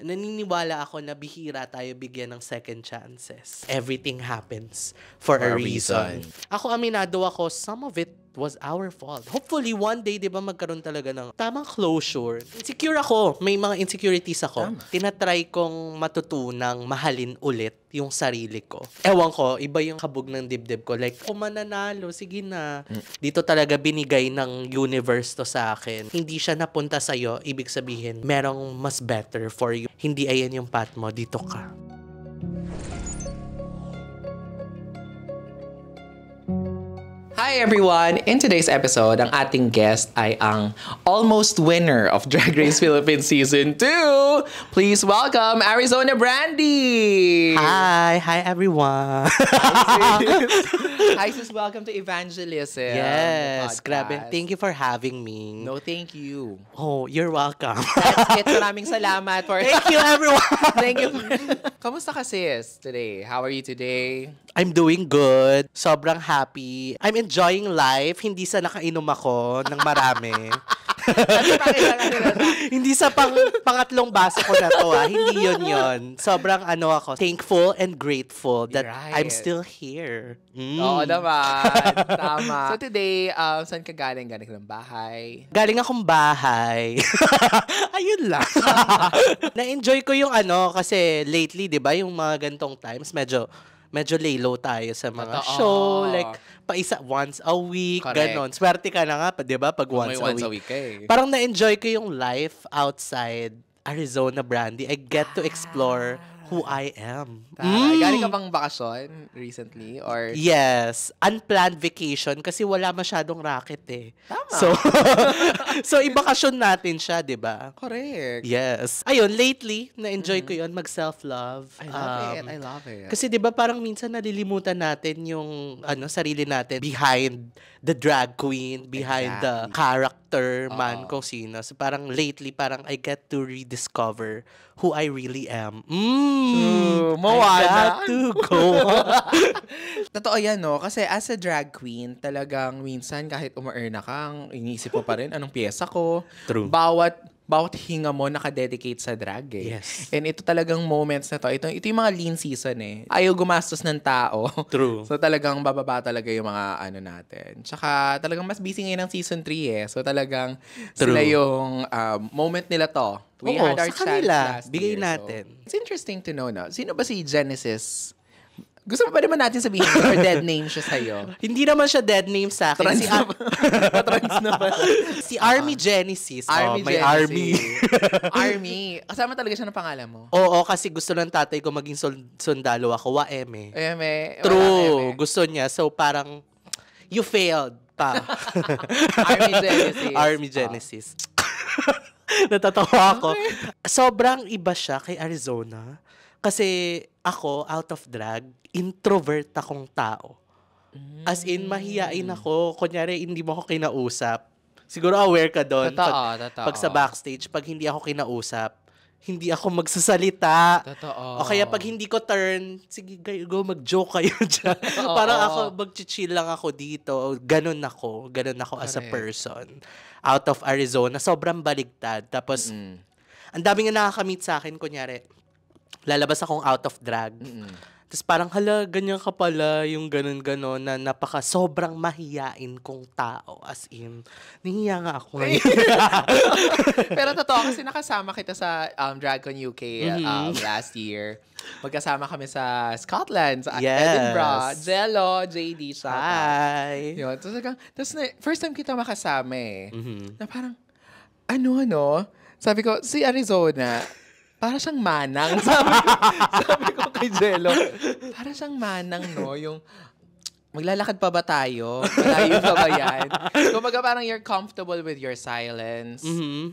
naniniwala ako na bihira tayo bigyan ng second chances. Everything happens for a reason. Ako, aminado ako, some of it was our fault. Hopefully, one day, di ba, magkaroon talaga ng tamang closure. Insecure ako. May mga insecurities ako. Tinatry kong matutunang mahalin ulit yung sarili ko. Ewan ko, iba yung kabog ng dibdib ko. Like, mananalo, sige na. Dito talaga binigay ng universe to sa akin. Hindi siya napunta sa'yo, ibig sabihin, merong mas better for you. Hindi ayan yung path mo, dito ka. Hi everyone! In today's episode, ang ating guest ay ang almost winner of Drag Race Philippines Season 2! Please welcome Arizona Brandy! Hi! Hi everyone! Hi sis! Welcome to Evangelism. Yes! Grabe. Thank you for having me. No, thank you. Oh, you're welcome. That's it. Maraming salamat for... Thank you everyone! Thank you. Kamusta ka sis today? How are you today? I'm doing good. Sobrang happy. I'm enjoying life. Hindi sa nakainom ako ng marami. Hindi sa pangatlong baso ko na to. Hindi yun. Sobrang ako, thankful and grateful that I'm still here. Oo naman. Tama. So today, saan ka galing? Galing ka ng bahay? Galing akong bahay. Ayun lang. Na-enjoy ko yung kasi lately, di ba, yung mga gantong times, medyo lay low tayo sa mga show. Like, once a week, ganon. Swerte ka na nga, di ba? Pag once a week eh. Parang na-enjoy ko yung life outside Arizona Brandy. I get to explore who I am. Galing ka bang bakasyon recently? Or yes. Unplanned vacation kasi wala masyadong racket eh. Tama. So ibakasyon natin siya, di ba? Correct. Yes. Ayun, lately, na-enjoy ko yun, mag-self-love. I love it. Kasi di ba parang minsan nalilimutan natin yung sarili natin behind the drag queen, behind the character man, kung sino. So parang lately, parang I get to rediscover who I really am. I got to go. Totoo yan, no? Kasi as a drag queen, talagang minsan kahit uma-earn na kang, iniisip mo pa rin, anong pyesa ko? True. Bawat hinga mo nakadedicate sa drag eh. Yes. And ito talagang moments na to. Ito yung mga lean season eh. Ayaw gumastos ng tao. True. So talagang bababa talaga yung mga natin. Tsaka talagang mas busy ngayon ng season 3 eh. So talagang sila yung moment nila to. We had our chance last bigay year. natin. So, it's interesting to know na. Sino ba si Genesis? Gusto mo ba naman natin sabihin or dead name siya sa'yo? Hindi naman siya dead name sa akin. Trans na ba? Si Army Genesis. May Army. Army. Kasama talaga siya ng pangalan mo? Oo, kasi gusto ng tatay ko maging sundalo ako. Eme. True. True. Gusto niya. So parang, you failed pa. Army Genesis. Army Genesis. Natatawa ako. Sobrang iba siya kay Arizona. Kasi ako, out of drag, introvert akong tao. As in, mahiyain ako. Kunyari, hindi mo ako kinausap. Siguro aware ka doon. Totoo. Pag sa backstage, pag hindi ako kinausap, hindi ako magsasalita. Totoo. O kaya pag hindi ko turn, sige, go, mag-joke kayo dyan. Parang ako, mag-chill lang ako dito. Ganun ako as a person. Out of Arizona, sobrang baligtad. Tapos, ang daming nga nakaka-meet sa akin, kunyari, lalabas akong out of drag. Tapos parang, hala, ganyan ka pala, yung ganun-ganon, na sobrang mahiyain kong tao. As in, nahiya nga ako ngayon. Pero totoo, kasi nakasama kita sa DragCon UK last year. Magkasama kami sa Scotland, sa Edinburgh. Jello, JD, shout out. Hi! Yun. Tapos first time kita makasama eh. Na parang, sabi ko, si Arizona, para siyang manang. Sabi ko kay Jello, para siyang manang, no? Yung, maglalakad pa ba tayo? Malayo pa ba yan? Kumbaga parang you're comfortable with your silence.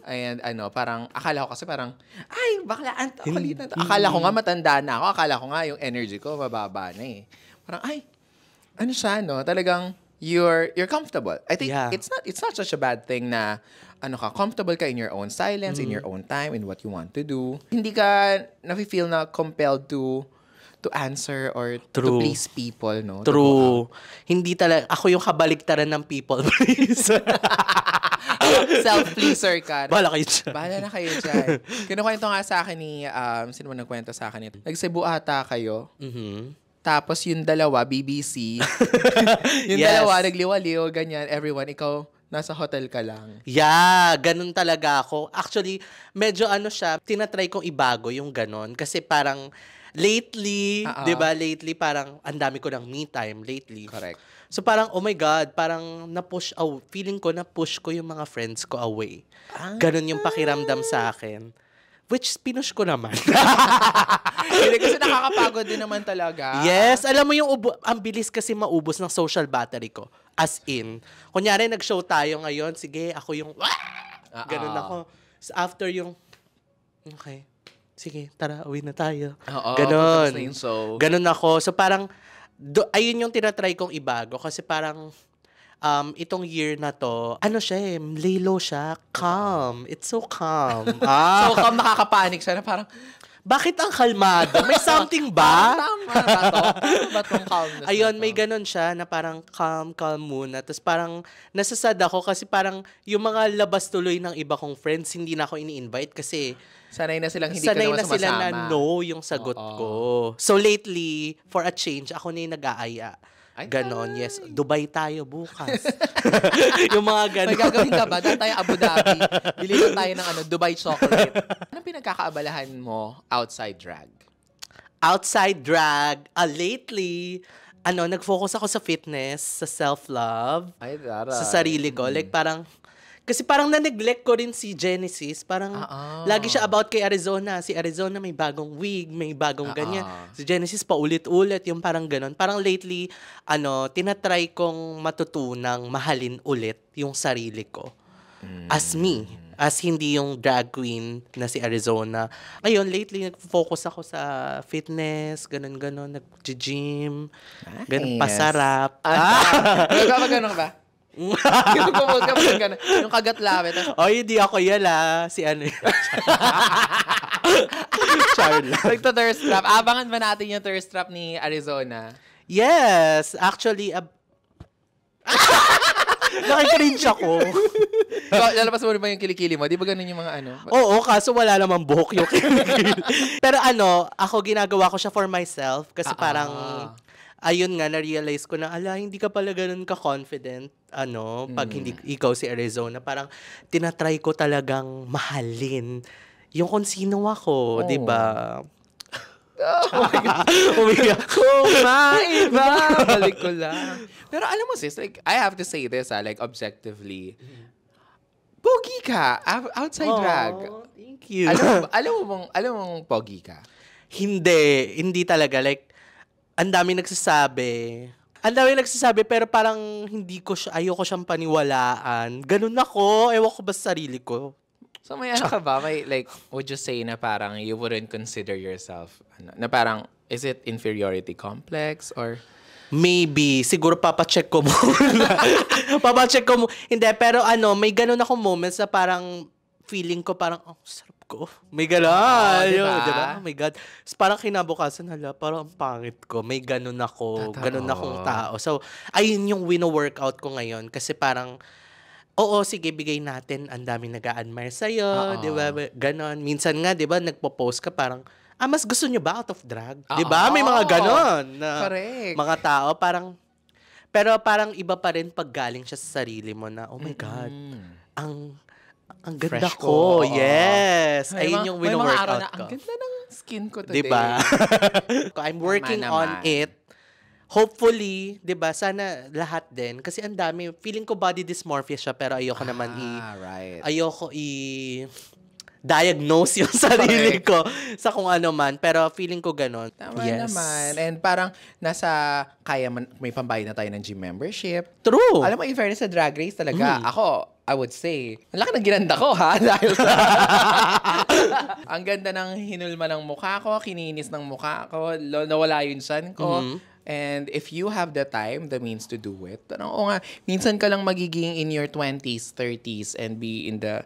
And parang, akala ko kasi parang, ay, baklaan to. Akala ko nga matanda na ako. Akala ko nga yung energy ko mababa na eh. Parang, ay, siya, no? Talagang, you're comfortable. I think it's not such a bad thing na comfortable ka in your own silence, in your own time, in what you want to do. Hindi ka nafe-feel na compelled to answer or to please people, no? True. Hindi talaga, ako yung kabaligtaran ng people please. Self-pleaser ka. Bahala kayo dyan. Bahala na kayo dyan. Kinukwento nga sa akin ni, sino mo nagkwento sa akin ito? Nag-Cebu ata kayo. Tapos yung dalawa, BBC. Yung dalawa, nagliwaliw, ganyan. Everyone, ikaw, nasa hotel ka lang. Yeah, ganun talaga ako. Actually, medyo siya, tinatry kong ibago yung ganun. Kasi parang, lately, di ba, lately, parang, ang dami ko ng me time lately. Correct. So parang, oh my God, parang feeling ko na-push ko yung mga friends ko away. Ganun yung pakiramdam sa akin. Which, pinush ko naman. Hindi, kasi nakakapagod din naman talaga. Yes, alam mo yung ang bilis kasi maubos ng social battery ko. As in, kunyari nag-show tayo ngayon, sige, ako yung, ganun ako. So after yung, okay, sige, tara, uwi na tayo. Ganon. Ganon ako. So parang, ayun yung tinatry kong ibago kasi parang itong year na to, siya lay low siya, calm. It's so calm. So calm, nakakapanik siya na parang, bakit ang kalmado? May something ba? Tama ba tong calmness? Ayun, may ganun siya na parang calm muna. Tapos parang nasasad ako kasi parang yung mga labas tuloy ng iba kong friends, hindi na ako ini-invite kasi sanay na silang hindi ka naman sumasama. Sanay na sila na no yung sagot ko. So lately, for a change, ako na yung nag-aaya. Ganon, yes. Dubai tayo bukas. Yung mga ganon. May gagawin ka ba? Dahil tayo Abu Dhabi. Bili lang tayo ng Dubai chocolate. Anong pinagkakaabalahan mo outside drag? Outside drag, lately, nag-focus ako sa fitness, sa self-love, sa sarili ko. Like parang, kasi parang na-neglect ko rin si Genesis. Parang lagi siya about kay Arizona. Si Arizona may bagong wig, may bagong ganyan. Si Genesis paulit-ulit, yung parang ganon. Parang lately, tinatry kong matutunang mahalin ulit yung sarili ko. As me. As hindi yung drag queen na si Arizona. Ayun, lately, nag-focus ako sa fitness, ganon-ganon, nag-gym, ganon, pasarap. Ganon ba? Kumot ka pa gano'n. Yung kagat lapit. Hindi ako yan Si yun. Charlotte. Nagta-thirst trap. Abangan ba natin yung thirst trap ni Arizona? Yes. Actually, nakikringe ako. Lalabas mo rin ba yung kilikili mo? Di ba ganun yung mga Oo, kaso wala namang buhok yung kilikili. Pero ako ginagawa ko siya for myself kasi parang ayun nga, na-realize ko na, hindi ka pala ganun ka-confident, pag hindi ikaw si Arizona. Parang, tinatry ko talagang mahalin yung kung sino ako, di ba? Oh my God. Kumaiba. Balik ko lang. Pero alam mo sis, like, I have to say this, like, objectively. Pogi ka. Outside drag. Thank you. Alam mong pogi ka? Hindi talaga. Like, ang dami nagsasabi, pero parang ayoko siyang paniwalaan. Ganun ako, ewan ko ba sa sarili ko. So may ka ba? May, like, would you say na parang you wouldn't consider yourself, na parang, is it inferiority complex or? Maybe. Siguro papacheck ko muna. Hindi, pero may ganun akong moments na parang feeling ko parang, sarap ko. May gano'n. Diba? Oh my God. Parang kinabukasan, parang ang pangit ko. May ganun ako. Ganun akong tao. So, ayun yung wino-workout ko ngayon. Kasi parang, sige, bigay natin. Ang daming nag-a-admire sa'yo. Diba? Ganon. Minsan nga, diba, nagpo-post ka parang, mas gusto nyo ba out of drag? Diba? May mga ganon. Na correct. Mga tao, parang, pero parang iba pa rin pag galing siya sa sarili mo na, oh my God, ang ganda fresh ko. Yes. Ayun yung wino-workout ko. Ang ganda ng skin ko today. Diba? I'm working on it. Hopefully, diba, sana lahat din. Kasi ang dami, feeling ko body dysmorphia siya, pero ayoko naman ayoko diagnose yung sarili ko sa kung ano man. Pero feeling ko ganon. Tama naman. And parang may pambayad na tayo ng gym membership. True. Alam mo, in fairness sa Drag Race talaga, ako, I would say, ang laki ng ginanda ko, ha? Dahil sa ang ganda ng hinulma ng mukha ko, kininis ng mukha ko, nawala yung sun ko. And if you have the time, the means to do it, minsan ka lang magiging in your 20s, 30s, and be in the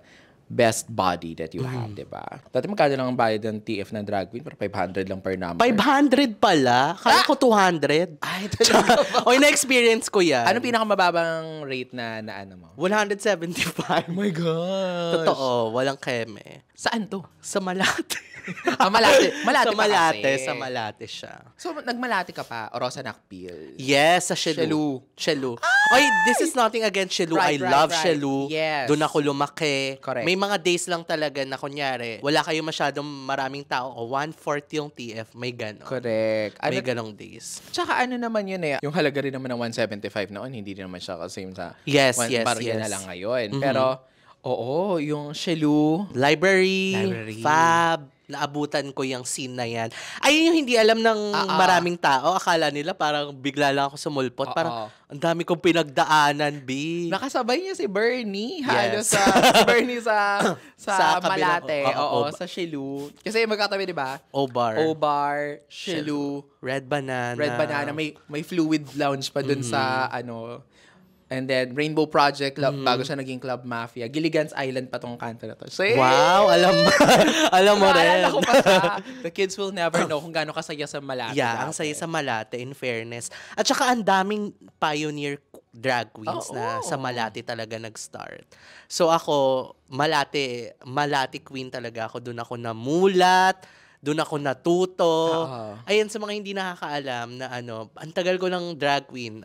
best body that you have, di ba? Dati magkano lang ang bayad ng TF na drag queen? Para 500 lang per number. 500 pala? Kala ko 200. Ay, talaga ba? O, na-experience ko yan. Anong pinakamababang rate na ano mo? 175. Oh my gosh. Totoo, walang keme. Saan to? Sa Malate. Malate. Malate sa pa Malate, kasi. sa Malate siya. So, nagmalate ka pa? O Rosa Nakpil? Yes, sa Shelu. Shelu. Oy, this is nothing against Shelu. I love Shelu. Yes. Doon ako lumaki. Correct. May mga days lang talaga na kunyari, wala kayo masyadong maraming tao o 1/4 yung TF, may ganon. Correct. May ganong days. Tsaka ano naman yun eh, yung halaga rin naman ng 175 noon, hindi rin naman siya same sa Yes. barya na lang ngayon. Pero, oo, yung Shelu, Library, Fab, naabutan ko yung scene na yan. Ayun yung hindi alam ng maraming tao. Akala nila parang bigla lang ako sumulpot. Parang ang dami kong pinagdaanan, B. nakasabay niya si Bernie. Yes. Si Bernie sa Sa kabilang- Malate. Oo, sa Shelu. Kasi magkatabi, di ba? Obar. Obar, Shelu, Red Banana. Red Banana. May fluid lounge pa dun sa ano. And then, Rainbow Project, bago siya naging Club Mafia. Gilligan's Island pa tong kanto na to. So, Wow, alam mo rin. naalala ko pa siya. The kids will never know kung gaano kasaya sa Malate. Yeah, ang saya sa Malate, in fairness. At saka ang daming pioneer drag queens na sa Malate talaga nag-start. So ako, Malate queen talaga ako. Doon ako namulat, doon ako natuto. Ayan, sa mga hindi nakakaalam na ang tagal ko ng drag queen,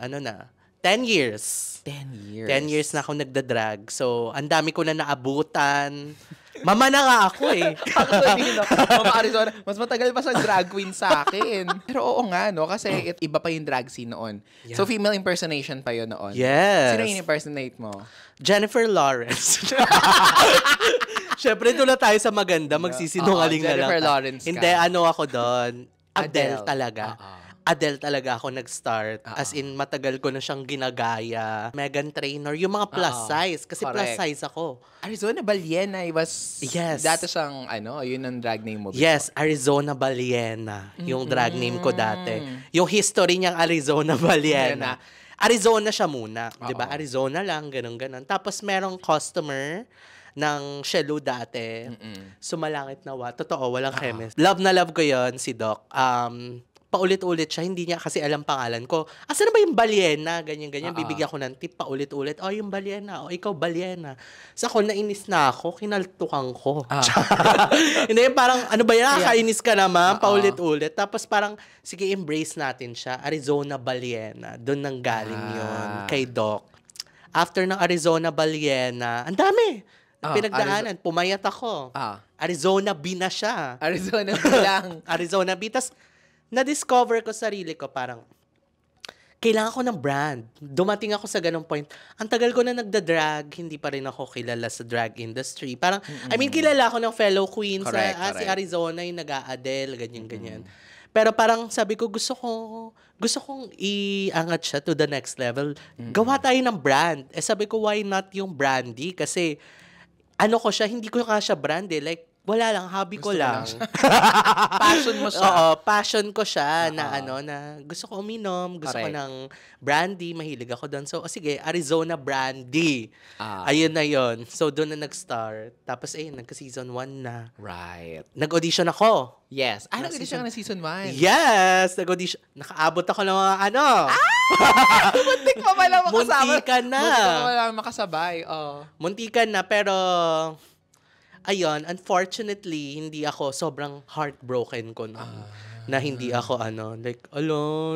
10 years. 10 years. 10 years na ako nagda-drag. So, ang dami ko na naabutan. Mama na nga ako eh. Actually, Mama Arizona, mas matagal pa siyang drag queen sa akin. Pero oo nga, kasi iba pa yung drag scene noon. Yeah. So, female impersonation pa yun noon. Yes. Sino yung impersonate mo? Jennifer Lawrence. Siyempre, doon na tayo sa maganda. Magsisinungaling na lang. Jennifer Lawrence ka. Hindi, ako doon. Adele talaga. Oo. Adele talaga ako nag-start. As in, matagal ko na siyang ginagaya. Meghan Trainor, yung mga plus size. Kasi Correct. plus size ako. Arizona Baliena, was... Yes. Dati siyang, yun ang drag name mo. Yes, Arizona Baliena. Yung drag name ko dati. Yung history niyang Arizona Baliena. Arizona siya muna. Di ba? Arizona lang, ganun-ganun. Tapos merong customer ng Shelu dati. Sumalangit na Totoo, walang chemist. Love na love ko yon si Doc. Paulit-ulit siya, hindi niya kasi alam pangalan ko. Asa na ba yung Baliena? Ganyan-ganyan. Bibigyan ko ng tip, paulit-ulit. Oh, yung Baliena. Oh, ikaw Baliena. Sa ako, nainis na ako, kinaltukan ko. Hindi, parang, ano ba yan? Nakakainis ka naman, paulit-ulit. Tapos parang, sige, embrace natin siya. Arizona Baliena. Doon nang galing yun, kay Doc. After ng Arizona Baliena, ang dami. Pinagdaanan, pumayat ako. Arizona B na siya. Arizona bilang. Arizona B. Tas, na-discover ko sarili ko, parang, kailangan ko ng brand. Dumating ako sa ganong point. Ang tagal ko na nagda-drag, hindi pa rin ako kilala sa drag industry. Parang, kilala ko ng fellow queens. Correct. Si Arizona yung nag-a-Adele, ganyan-ganyan. Pero parang sabi ko, gusto kong iangat siya to the next level. Gawa tayo ng brand. Sabi ko, why not yung brandy? Kasi, ko siya, hindi ko nga siya brand eh. Like, wala lang, hobby ko lang. Passion mo siya. Oo, passion ko siya na na gusto ko uminom, gusto ko ng brandy, mahilig ako doon. So, sige, Arizona Brandy. Ayun na yon. So, doon na nag-start. Tapos, nagka-season 1 na. Right. Nag-audition ako. Yes. Nag-audition ka na season 1. Yes! Nag-audition. Nakaabot ako ng mga Muntik pa pala makasama. Muntikan na. Muntik pa pala makasabay. Muntikan na, pero ayun, unfortunately, hindi ako, sobrang heartbroken ko na hindi ako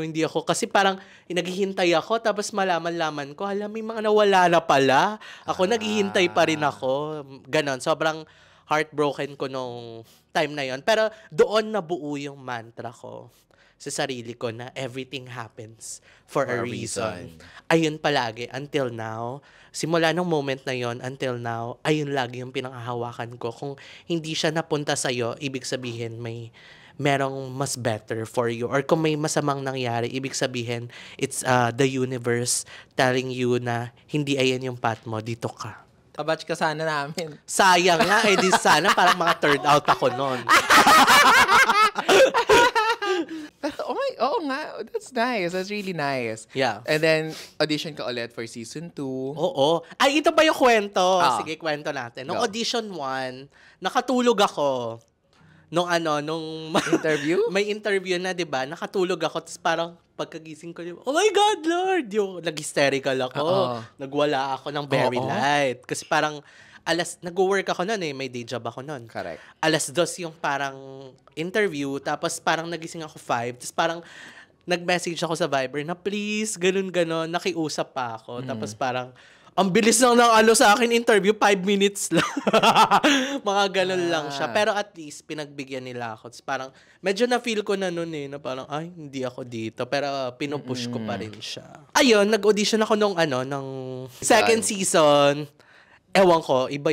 hindi ako, kasi parang naghihintay ako, tapos malaman-laman ko, may mga nawala na pala. Ako, naghihintay pa rin ako. Ganon, sobrang heartbroken ko nung time na yon. Pero doon nabuo yung mantra ko sa sarili ko na everything happens for a reason. Ayun palagi, until now. Simula nung moment na yon until now, ayun lagi yung pinanghahawakan ko. Kung hindi siya napunta sa'yo, ibig sabihin merong mas better for you. Or kung may masamang nangyari, ibig sabihin, it's the universe telling you na hindi ayan yung path mo, dito ka. Kabatch ka sana namin. Sayang nga, di sana parang mga third out ako nun. Oo nga. That's nice. That's really nice. Yeah. And then, audition ka ulit for season 2. Oo. Ay, ito ba yung kwento? Ah. Sige, kwento natin. Nung Go. audition 1, nakatulog ako. Nung Interview? may interview na, 'di ba? Nakatulog ako, tapos parang pagkagising ko, oh my God, Lord! Yung nag-hysterical ako. Oo. Nagwala ako ng very Oo. light. Kasi parang, nag-work ako noon may day job ako noon. Correct. 2:00 yung parang interview, tapos parang nagising ako 5, tapos parang nag-message ako sa Viber na please, ganun-ganon, nakiusap pa ako. Tapos parang, ang bilis lang ng sa akin interview, 5 minutes lang. Mga ganun lang siya. Pero at least, pinagbigyan nila ako. Tapos parang, medyo na-feel ko na nun na parang, ay, hindi ako dito. Pero pinupush ko pa rin siya. Ayun, nag-audition ako nung second season. Ewan ko, iba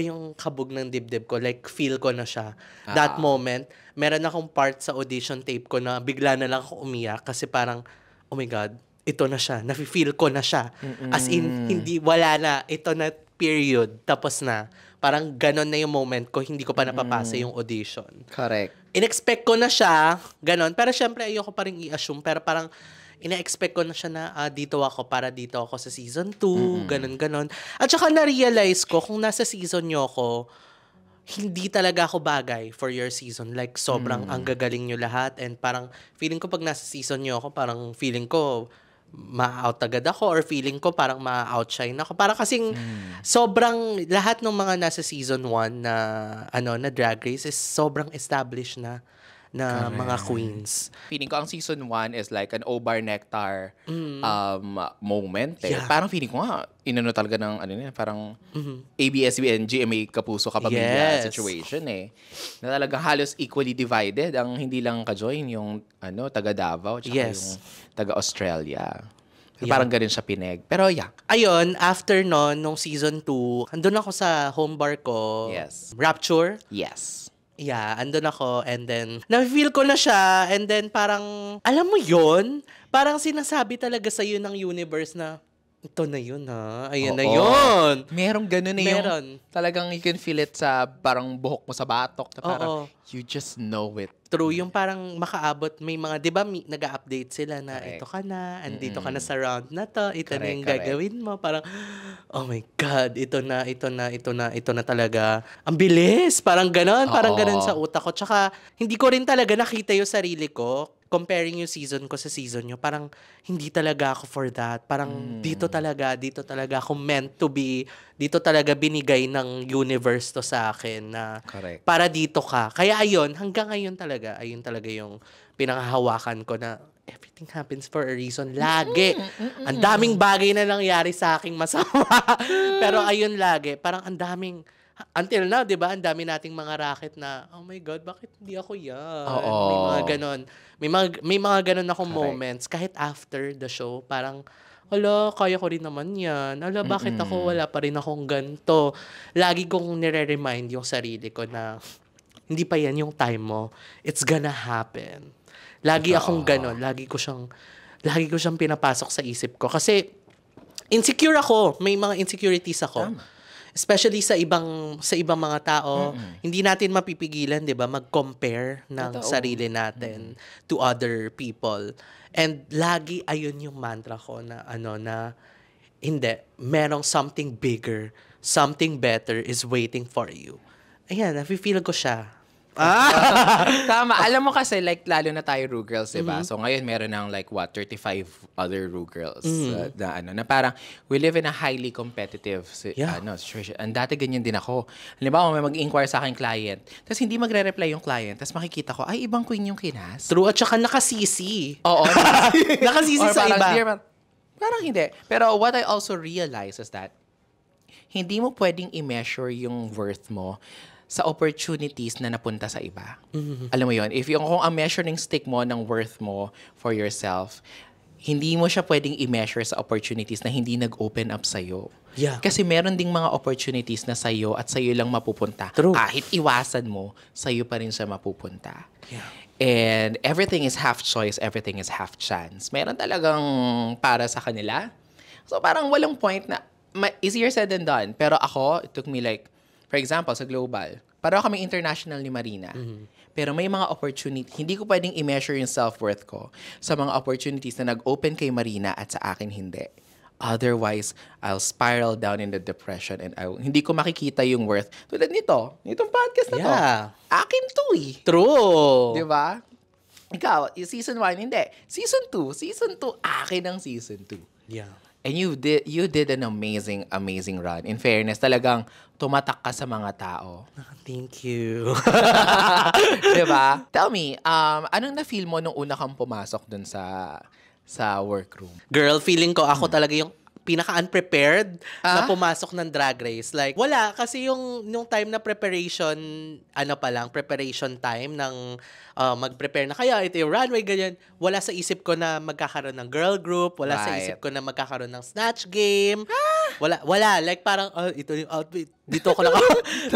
yung kabog ng dibdib ko. Like, feel ko na siya. That moment, meron akong part sa audition tape ko na bigla na lang ako umiyak kasi parang, oh my God, ito na siya. Nafe-feel ko na siya. As in, wala na. Ito na, period. Tapos na. Parang ganon na yung moment ko. Hindi ko pa napapasa yung audition. Correct. In-expect ko na siya. Ganon. Pero syempre, ayoko pa rin i-assume. Pero parang, ina-expect ko na siya na dito ako sa season 2. Ganon. At saka na-realize ko, kung nasa season nyo ako, hindi talaga ako bagay for your season. Like, sobrang ang gagaling nyo lahat. And parang, feeling ko pag nasa season nyo ako, parang feeling ko, ma-out agad ako or feeling ko parang ma-outshine ako. Parang kasing sobrang lahat ng mga nasa season 1 na na Drag Race is sobrang established na mga queens. Feeling ko ang season 1 is like an O-Bar Nectar moment. Yeah. Parang feeling ko nga, inano talaga ng parang ABS-CBN, GMA Kapuso Kapamilya situation na talagang halos equally divided. Ang hindi lang ka-join yung taga Davao at yung taga Australia. Parang ganun siya pineg. Pero Ayun, after nung season 2, andun ako sa home bar ko. Yes. Rapture. Yes. Yeah, andun ako and then na-feel ko na siya and then parang alam mo yon, parang sinasabi talaga sa iyo ng universe na ito na yun ayan na yun. Merong ganun Meron. yung talagang you can feel it sa parang buhok mo sa batok na parang you just know it. True, yung parang makaabot, may mga, di ba, nag-update sila na Correct. ito ka na, andito ka na sa round na to, ito na yung Correct. gagawin mo. Parang, oh my God, ito na talaga. Ang bilis, parang ganon sa utak ko. Tsaka, hindi ko rin talaga nakita yung sarili ko, comparing yung season ko sa season nyo. Parang, hindi talaga ako for that. Parang, dito talaga ako meant to be, dito talaga binigay ng universe to sa akin na, Correct. para dito ka. Kaya hanggang ngayon talaga, ayun talaga yung pinanghahawakan ko na everything happens for a reason. Lagi. Ang daming bagay na nangyari sa aking masama. Pero ayun lagi. Parang ang daming, until now, di ba, ang dami nating mga racket na, oh my God, bakit hindi ako yan? Oo. May mga ganon. May mga ganon akong Correct. moments. Kahit after the show, parang, ala, kaya ko rin naman yan. Ala, bakit ako wala pa rin akong ganito? Lagi kong nire-remind yung sarili ko na, hindi pa yan yung time mo. It's gonna happen. Lagi akong ganon. Lagi ko siyang pinapasok sa isip ko. Kasi, insecure ako. May mga insecurities ako. Tama. Especially sa ibang mga tao. Hindi natin mapipigilan, 'di ba, mag-compare ng Totoo. sarili natin to other people. And lagi ayun yung mantra ko na hindi, merong something bigger, something better is waiting for you. Ayan, nafe-feel ko siya. Tama. Alam mo kasi, like, lalo na tayo Ru Girls, diba? So, ngayon, meron ng, like, 35 other Ru Girls na parang, we live in a highly competitive situation. And dati ganyan din ako. Halimbawa, may mag-inquire sa akin client, tapos hindi magre-reply yung client, tapos makikita ko, ay, ibang queen yung kinas. True, at saka nakasisi. Oo. Nakasisi Or sa parang, iba. Parang hindi. Pero what I also realize is that, hindi mo pwedeng i-measure yung worth mo sa opportunities na napunta sa iba. Alam mo yon, kung ang measuring stick mo ng worth mo for yourself, hindi mo siya pwedeng i-measure sa opportunities na hindi nag-open up sa'yo. Yeah. Kasi meron ding mga opportunities na sa'yo at sa'yo lang mapupunta. True. Kahit iwasan mo, sa'yo pa rin siya mapupunta. Yeah. And everything is half choice, everything is half chance. Meron talagang para sa kanila. So parang walang point na, easier said than done. Pero ako, it took me like, for example, sa global, parang kami international ni Marina. Pero may mga opportunity, hindi ko pwedeng i-measure yung self-worth ko sa mga opportunities na nag-open kay Marina at sa akin hindi. Otherwise, I'll spiral down in the depression and hindi ko makikita yung worth. Tulad nitong podcast na to. Akin to eh. True. Di ba? Ikaw, season 1, hindi. Season 2, akin ang season 2. Yeah. And you did an amazing run. In fairness, talagang tumatak ka sa mga tao. Thank you. Diba? Tell me, anong na-feel mo nung una kang pumasok dun sa workroom? Girl, feeling ko ako talaga yung pinaka-unprepared na pumasok ng Drag Race. Like, wala. Kasi yung time na preparation, preparation time ng mag-prepare na. Kaya ito yung runway, ganyan. Wala sa isip ko na magkakaroon ng girl group. Wala sa isip ko na magkakaroon ng snatch game. Wala. Like, parang, ito yung outfit. Dito ako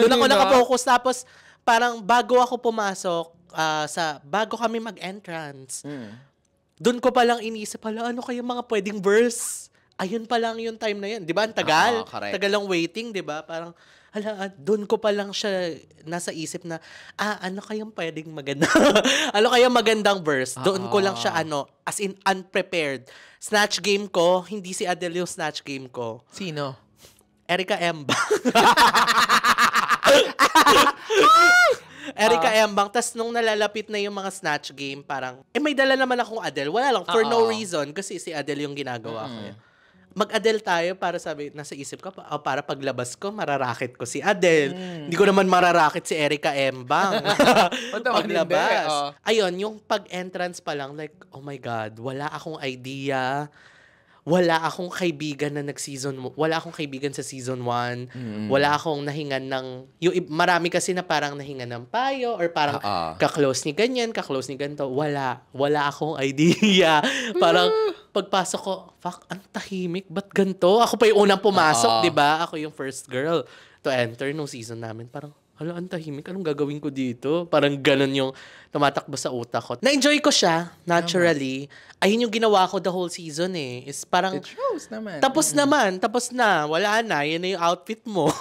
doon ako nakapokus. Tapos, parang bago ako pumasok, bago kami mag-entrance, doon ko palang inisip, ano kaya mga pwedeng verse? Ayun pa lang yung time na yun. Di ba? Ang tagal. Tagal lang waiting, di ba? Parang, doon ko pa lang siya nasa isip na, ano kayang pwedeng maganda? Ano kayang magandang verse? Doon ko lang siya, as in, unprepared. Snatch game ko, hindi si Adele yung snatch game ko. Sino? Erica Embang. Erica Embang. Tas nung nalalapit na yung mga snatch game, parang, may dala naman akong Adele. Wala lang, for no reason. Kasi si Adele yung ginagawa ko. Mag-Adele tayo para nasa isip ko, para paglabas ko, mararakit ko si Adele. Hindi ko naman mararakit si Erica Embang. Paglabas. Ayun, yung pag-entrance pa lang, like, oh my God, wala akong idea. Wala akong kaibigan na wala akong kaibigan sa season 1. Wala akong nahingan ng, marami kasi na parang nahingan ng payo or parang ka-close ni ganyan, ka-close ni ganito. Wala akong idea. Parang pagpasok ko, fuck, ang tahimik, ba't ganito? Ako pa yung unang pumasok, di ba? Ako yung first girl to enter nung season namin. Parang, ang tahimik, anong gagawin ko dito? Parang ganun yung tumatakbo sa utak ko. Na-enjoy ko siya, naturally. Ayun yung ginawa ko the whole season eh. Is parang, it shows naman. Tapos na. Wala na. Yan na yung outfit mo.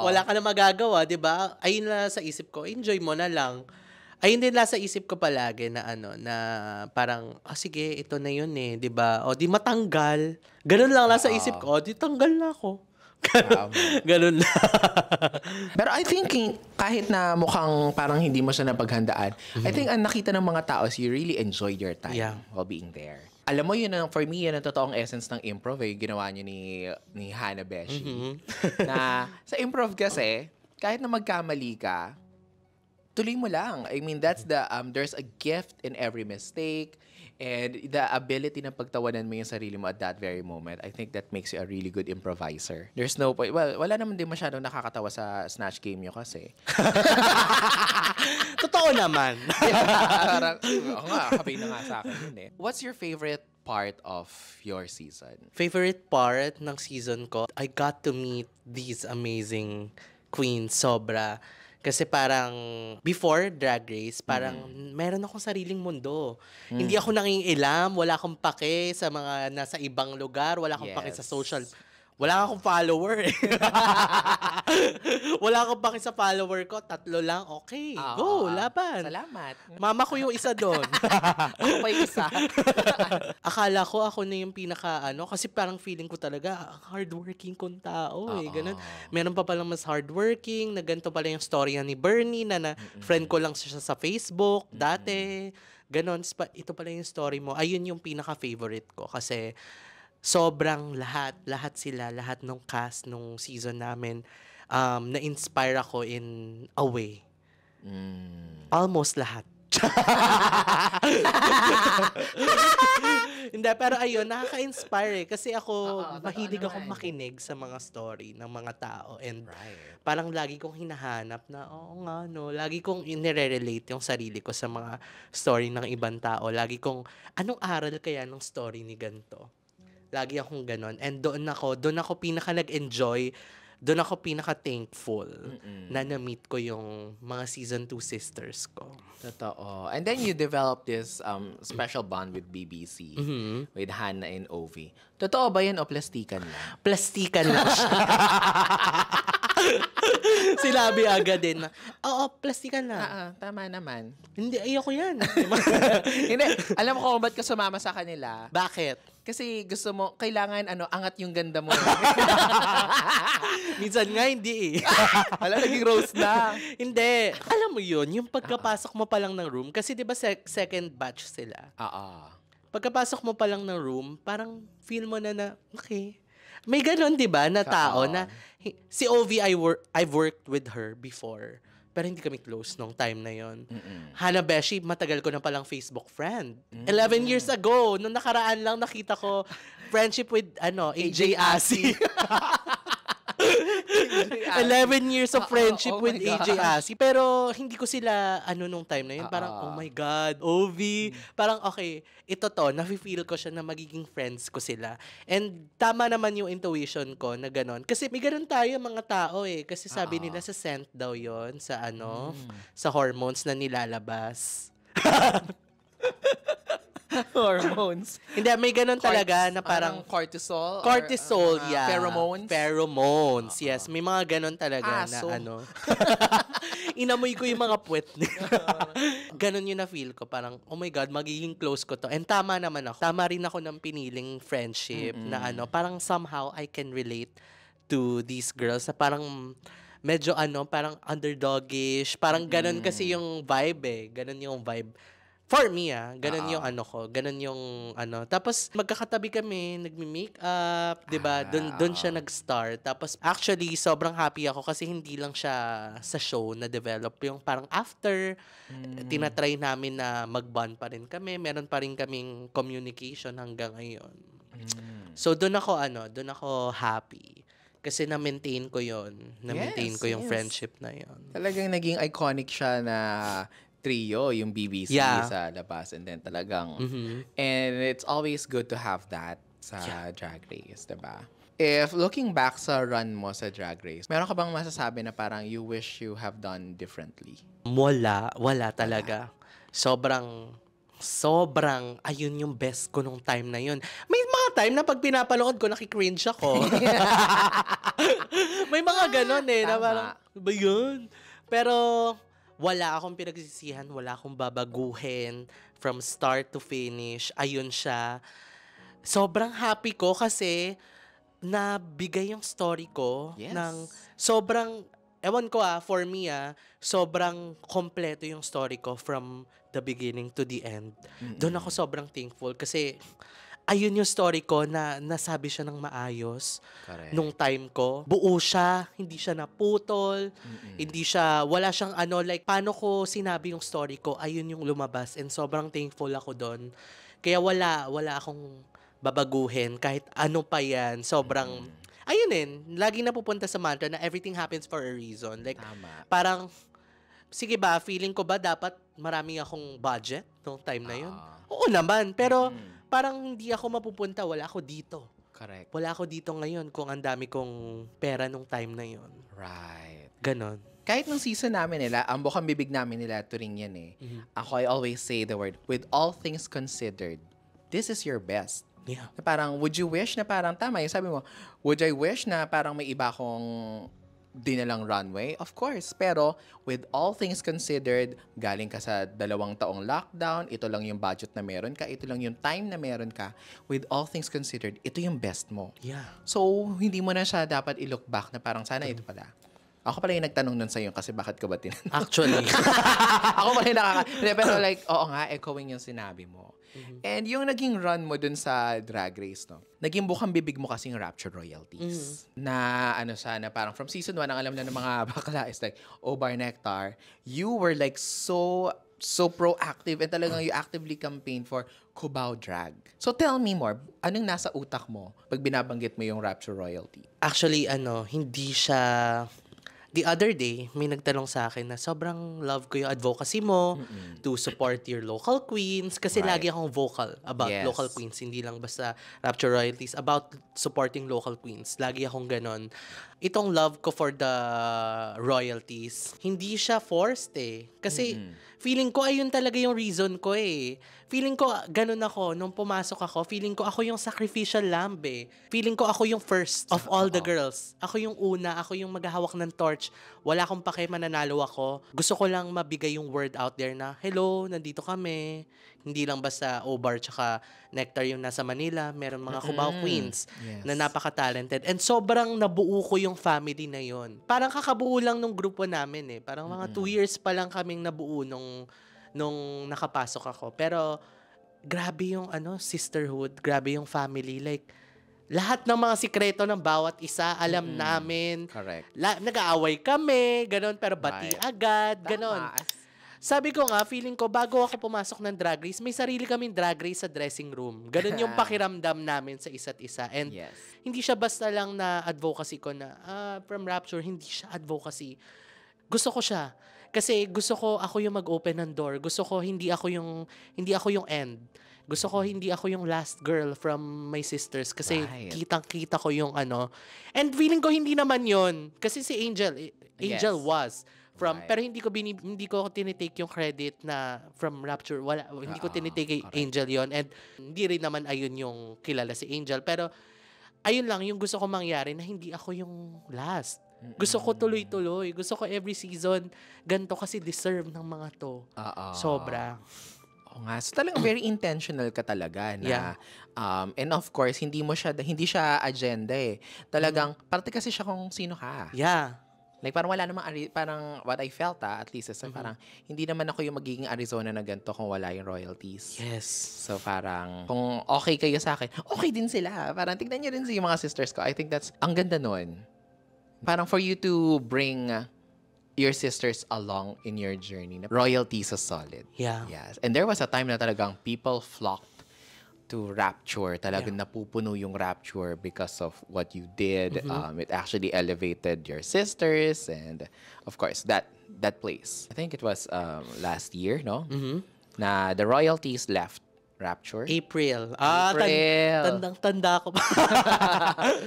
Wala ka na magagawa, di ba? Ayun na sa isip ko, enjoy mo na lang. Ayun din nasa isip ko palagi na na parang, sige, ito na yun eh, di ba? O di matanggal. Ganun lang nasa isip ko, di tanggal na ako. Ganun na. Pero I think kahit na mukhang parang hindi mo siya napaghandaan, I think ang nakita ng mga tao is you really enjoyed your time while being there. Alam mo, for me, yun ang totoong essence ng improv ginawa niyo ni Hannah Beshi. Na sa improv kasi, kahit na magkamali ka, tuloy mo lang. I mean, that's there's a gift in every mistake. And the ability na pagtawanan mo yung sarili mo at that very moment, I think that makes you a really good improviser. There's no point. Well, wala naman din masyadong nakakatawa sa snatch game nyo kasi. Totoo naman. Parang, kabay na nga sa akin yun eh. What's your favorite part of your season? Favorite part ng season ko, I got to meet these amazing queens, sobra. Kasi parang, before Drag Race, parang meron akong sariling mundo. Hindi ako nangingilam, wala akong pake sa mga nasa ibang lugar, wala akong pake sa social. Wala akong follower eh. Wala akong pake sa follower ko, 3 lang, okay. Go, laban. Salamat. Mama ko yung isa doon. Ako pa yung isa. Akala ko ako na yung kasi parang feeling ko talaga, hardworking kong tao eh. Ganun. Meron pa palang mas hardworking, na ganito pala yung storya ni Bernie, na friend ko lang siya sa Facebook, dati. Ganon. Ito pala yung story mo. Ayun yung pinaka-favorite ko. Kasi, sobrang lahat ng cast nung season namin, na-inspire ako in a way. Almost lahat. Hindi, pero ayun, nakaka-inspire eh. Kasi ako, mahilig akong makinig sa mga story ng mga tao. And parang lagi kong hinahanap na, lagi kong inire-relate yung sarili ko sa mga story ng ibang tao. Lagi kong, anong aral kaya ng story ni ganito? Lagi akong ganon. And doon ako pinaka nag-enjoy, doon ako pinaka thankful na na-meet ko yung mga season 2 sisters ko. Totoo. And then you developed this special bond with BBC, with Hannah and Ovi. Totoo ba yan o plastikan lang? Plastikan lang siya. Sinabi agad din na, oo, plastikan na. Tama naman. Hindi, ayoko yan. Hindi, alam ko kung ba't ka sumama sa kanila. Bakit? Kasi gusto mo, kailangan angat yung ganda mo. Minsan nga, hindi eh. Wala, naging rose na. Hindi. Alam mo yun, yung pagkapasok mo pa lang ng room, kasi di ba second batch sila? Pagkapasok mo pa lang ng room, parang feel mo na, okay. May ganon, di ba, na tao na, si Ovi, I've worked with her before. Pero hindi kami close nung time na yon. Hana Beshi, matagal ko na palang Facebook friend. 11 years ago, nung nakaraan lang nakita ko friendship with AJ Asi. 11 years of friendship with AJ Asi. Pero hindi ko sila nung time na yun. Parang, oh my God, Ovi. Parang, okay, ito to, nafe-feel ko siya na magiging friends ko sila. And tama naman yung intuition ko na ganon. Kasi may ganon tayo mga tao eh. Kasi sabi nila sa scent daw yon sa sa hormones na nilalabas. Hormones. Hindi, may ganun talaga na parang cortisol. Cortisol, yeah. Pheromones. Pheromones, yes. May mga ganun talaga na inamoy ko yung mga puwet nila. Ganun yung na-feel ko. Parang, oh my God, magiging close ko to. And tama naman ako. Tama rin ako ng piniling friendship na parang somehow I can relate to these girls na parang medyo parang underdogish. Parang ganun kasi yung vibe eh. Ganun yung vibe. For me, ganun yung ganun yung Tapos magkakatabi kami, nagmi-makeup, 'di ba? Doon siya nag-start. Tapos actually sobrang happy ako kasi hindi lang siya sa show na develop yung parang after tinatry namin na mag-bond pa rin kami. Meron pa rin kaming communication hanggang ngayon. So doon ako happy. Kasi na-maintain ko 'yon. Na-maintain ko yung friendship na 'yon. Talagang naging iconic siya na trio, yung BBC sa labas. And then talagang, and it's always good to have that sa Drag Race, diba? If looking back sa run mo sa Drag Race, meron ka bang masasabi na parang you wish you have done differently? Wala talaga. Sobrang, ayun yung best ko nung time na yun. May mga time na pag pinapanood ko, nakikringe ako. May mga ganon eh, na parang, ba yun? Pero, wala akong pinagsisihan, wala akong babaguhin from start to finish. Ayun siya. Sobrang happy ko kasi nabigay yung story ko ng sobrang, ewan ko for me sobrang kompleto yung story ko from the beginning to the end. Doon ako sobrang thankful kasi ayun yung story ko na nasabi siya ng maayos. Correct. Nung time ko. Buo siya, hindi siya naputol, wala siyang paano ko sinabi yung story ko, ayun yung lumabas and sobrang thankful ako doon. Kaya wala akong babaguhin kahit ano pa yan. Sobrang, ayun lagi napupunta sa mantra na everything happens for a reason. Like, parang, sige ba, feeling ko ba dapat marami akong budget nung time na yun? Oo naman, pero parang hindi ako mapupunta, wala ako dito. Correct. Wala ako dito ngayon kung ang dami kong pera nung time na yun. Right. Ganon. Kahit nung season namin nila, ang bukang bibig namin nila, turing yan eh. Ako, I always say the word, with all things considered, this is your best. Yeah. Na parang, would you wish na parang, tama yung sabi mo, would I wish na parang may iba akong dinalang runway? Of course. Pero, with all things considered, galing ka sa 2 taong lockdown, ito lang yung budget na meron ka, ito lang yung time na meron ka. With all things considered, ito yung best mo. Yeah. So, hindi mo na siya dapat i-look back na parang sana ito pala. Ako pala yung nagtanong nun sa'yo kasi bakit ka ba tinanong? Actually. Ako pala yung pero like, oo nga, echoing yung sinabi mo. And yung naging run mo dun sa Drag Race, no? Naging bukang bibig mo kasing Rapture Royalties. Na na parang from season 1, ang alam na ng mga bakla is like, oh, Bar Nectar, you were like so proactive and talagang you actively campaign for Cubao Drag. So tell me more, anong nasa utak mo pag binabanggit mo yung Rapture Royalty? Actually, hindi siya... The other day, may nagtanong sa akin na sobrang love ko yung advocacy mo to support your local queens. Kasi lagi akong vocal about local queens. Hindi lang basta Rapture Royalties. About supporting local queens. Lagi akong ganon. Itong love ko for the royalties, hindi siya forced eh. Kasi feeling ko ayun talaga yung reason ko eh. Feeling ko ganun ako. Nung pumasok ako, feeling ko ako yung sacrificial lamb eh. Feeling ko ako yung first of all the girls. Ako yung una, ako yung maghahawak ng torch much. Wala akong pake mananalo ako. Gusto ko lang mabigay yung word out there na, hello, nandito kami. Hindi lang basta Obar tsaka Nectar yung nasa Manila. Meron mga Cubao Queens na napaka-talented. And sobrang nabuo ko yung family na yon. Parang kakabuo lang nung grupo namin eh. Parang mga 2 years pa lang kaming nabuo nung nakapasok ako. Pero grabe yung sisterhood, grabe yung family. Like, lahat ng mga sikreto ng bawat isa, alam namin. Correct. Nag-aaway kami, ganon, pero bati agad, ganon. Sabi ko nga, feeling ko, bago ako pumasok ng drag race, may sarili kaming drag race sa dressing room. Ganon yung pakiramdam namin sa isa't isa. And hindi siya basta lang na advocacy ko na, from Rapture, hindi siya advocacy. Gusto ko siya. Kasi gusto ko ako yung mag-open ng door. Gusto ko hindi ako yung end. Gusto ko hindi ako yung last girl from my sisters kasi kitang-kita ko yung And feeling ko hindi naman yon kasi si Angel was from pero hindi ko tinitake yung credit na from Rapture. Hindi ko tinitake Angel yon and hindi rin naman ayun yung kilala si Angel pero ayun lang yung gusto ko mangyari na hindi ako yung last. Gusto ko tuloy-tuloy. Gusto ko every season ganito kasi deserve ng mga to. Sobra. Nga. So talagang very intentional ka talaga na and of course hindi siya agenda eh. Talagang parte kasi siya kung sino ka. Yeah. Like parang wala namang parang what I felt at least is parang hindi naman ako yung magiging Arizona na ganito kung wala yung royalties. Yes. So parang kung okay kayo sa akin, okay din sila. Parang tignan niyo rin sa mga sisters ko. I think that's ang ganda nun. Parang for you to bring your sisters along in your journey. Royalties is solid. Yeah. Yes. And there was a time na talagang people flocked to Rapture. Talagang napupuno yung Rapture because of what you did. It actually elevated your sisters and of course that place. I think it was last year, no? Na the royalties left Rapture. April. Tandang-tanda ko pa.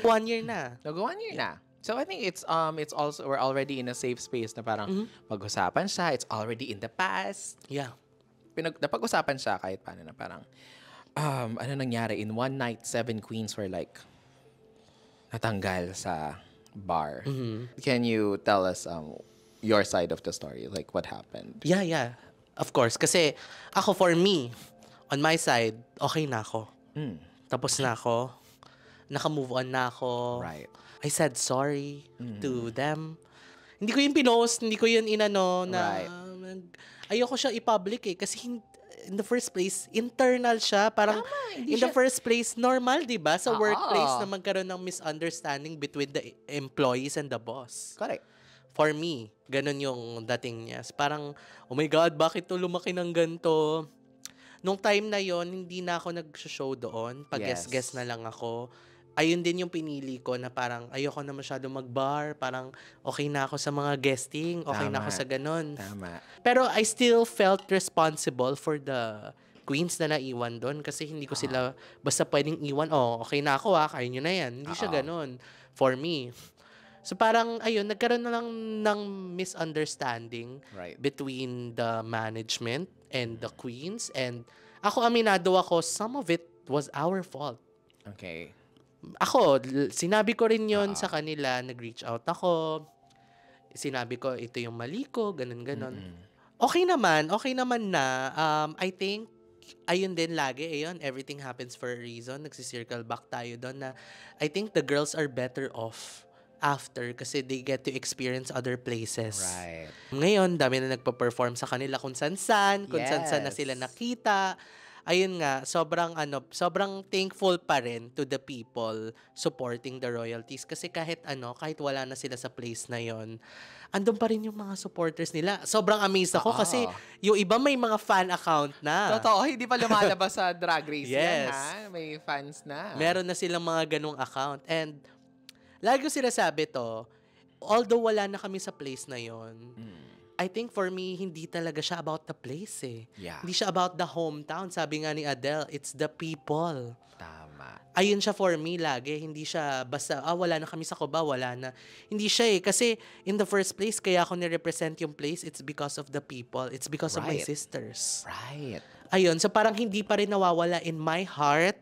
1 year na. Nag-1 year na. So I think it's also we're already in a safe space na parang mag-usapan siya. It's already in the past. Yeah. Napag-usapan siya kahit paano na parang ano nangyari in one night 7 queens were like natanggal sa bar. Can you tell us your side of the story, like what happened? Yeah. Of course kasi ako for me on my side okay na ako. Tapos na ako. Naka-move on na ako. Right. I said sorry to them. Hindi ko yun pinost, hindi ko yun inano na ayoko siya i-public eh kasi in the first place internal siya, parang in the first place normal 'di ba sa workplace na magkaroon ng misunderstanding between the employees and the boss. Correct. For me, ganun yung dating niya. Parang oh my god, bakit to lumaki ng ganito? Nung time na yon hindi na ako nag-show doon, pag-guest na lang ako. Ayun din yung pinili ko na parang ayoko na masyado mag-bar. Parang okay na ako sa mga guesting. Okay na ako sa ganun. Tama. Pero I still felt responsible for the queens na naiwan doon. Kasi hindi ko sila basta pwedeng iwan. Okay na ako kaya nyo na yan. Hindi siya ganun for me. So parang ayun, nagkaroon na lang ng misunderstanding between the management and the queens. And ako aminado ako, some of it was our fault. Okay. Ako, sinabi ko rin yon sa kanila, nag-reach out ako. Sinabi ko, ito yung mali ko, ganun. Okay naman na. I think, ayun din lagi, everything happens for a reason. Nagsisircle back tayo doon na I think the girls are better off after kasi they get to experience other places. Right. Ngayon, dami na nagpa-perform sa kanila kung san-san na sila nakita. Ayun nga, sobrang thankful pa rin to the people supporting the royalties kasi kahit wala na sila sa place na yon, andun pa rin yung mga supporters nila. Sobrang amazed ako kasi yung iba may mga fan account na. Totoo, hindi pa lumalabas sa Drag Race yes. yan, ha? May fans na. Meron na silang mga ganung account. And lagi ko sinasabi to, although wala na kami sa place na yon, I think for me, hindi talaga siya about the place eh. Yeah. Hindi siya about the hometown. Sabi nga ni Adele, it's the people. Tama. Ayun siya for me lagi. Hindi siya basta, wala na kami sa Cubao, wala na. Hindi siya eh. Kasi in the first place, kaya ako ni-represent yung place, it's because of the people. It's because of my sisters. Right. Ayun. So parang hindi pa rin nawawala in my heart.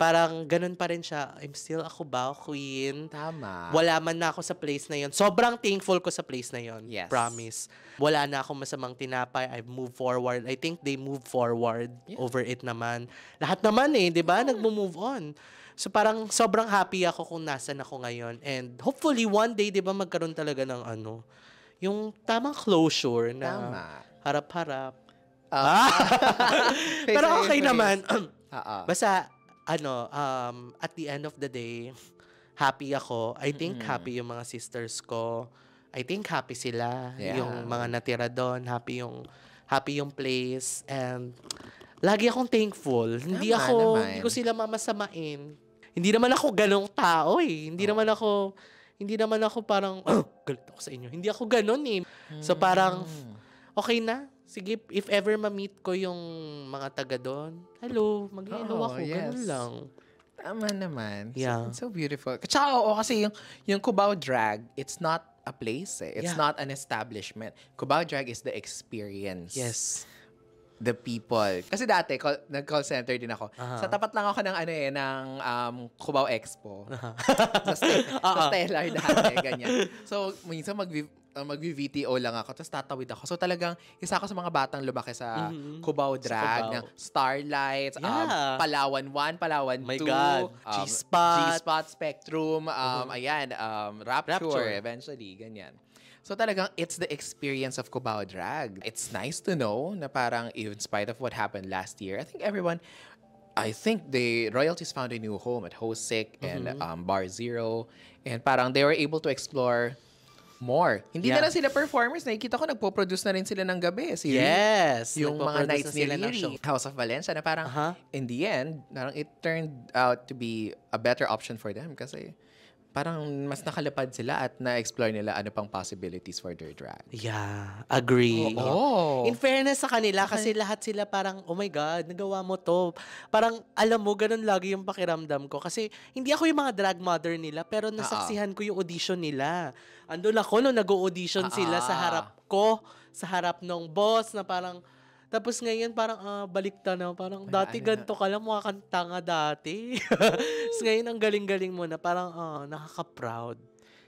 parang ganun pa rin siya. I'm still a Cubao queen. Tama. Wala man na ako sa place na yon. Sobrang thankful ko sa place na yon. Yes. Promise. Wala na akong masamang tinapay. I've moved forward. I think they move forward over it naman. Lahat naman di ba? Nagmo-move on. So parang sobrang happy ako kung nasan ako ngayon. And hopefully one day, di ba, magkaroon talaga ng yung tamang closure na Tama. harap-harap. Face Pero to okay face. naman. Oo. Basta, at the end of the day, happy ako. I think happy yung mga sisters ko. I think happy sila. Yeah. Yung mga natira doon. Happy yung place. And lagi akong thankful. Hindi naman. ko sila mamasamain. Hindi naman ako ganong tao Hindi naman ako parang, galit ako sa inyo. Hindi ako ganon So parang, okay na. Sige, if ever ma-meet ko yung mga taga doon, hello, mag-hello ako. Ganun lang. Tama naman. Yeah. It's so beautiful. Tsaka kasi yung Cubao Drag, it's not a place It's not an establishment. Cubao Drag is the experience. Yes. The people. Kasi dati, nag-call center din ako. Sa tapat lang ako ng Cubao Expo. Sa Stellar dati, ganyan. So, minsan mag-VTO lang ako, tapos tatawid ako. So, talagang isa ako sa mga batang lumaki sa Cubao Drag, ng Starlights, Palawan 1, Palawan 2. My God. G-Spot, Spectrum, Rapture, eventually, ganyan. So talagang it's the experience of Cubao Drag. It's nice to know na parang in spite of what happened last year, I think the royalties found a new home at Hosick and Bar Zero, and parang they were able to explore more. Hindi na lang sila performers. Nakikita ko nagpo-produce na rin sila ng gabi. Yes. Yung mga nights ni sila ng show. Riri, House of Valencia, na parang in the end, parang it turned out to be a better option for them kasi parang mas nakalapad sila at na-explore nila ano pang possibilities for their drag. Yeah, agree. Oo. In fairness sa kanila, kasi lahat sila parang, oh my God, nagawa mo to. Parang, alam mo, ganun lagi yung pakiramdam ko. Kasi, hindi ako yung mga drag mother nila, pero nasaksihan ko yung audition nila. Andun ako nung nag-audition sila sa harap ko, sa harap ng boss, na parang, tapos ngayon parang baliktad na. Parang dati ganito ka lang, mukha kang tanga dati. Tapos ngayon ang galing-galing mo na parang nakaka-proud.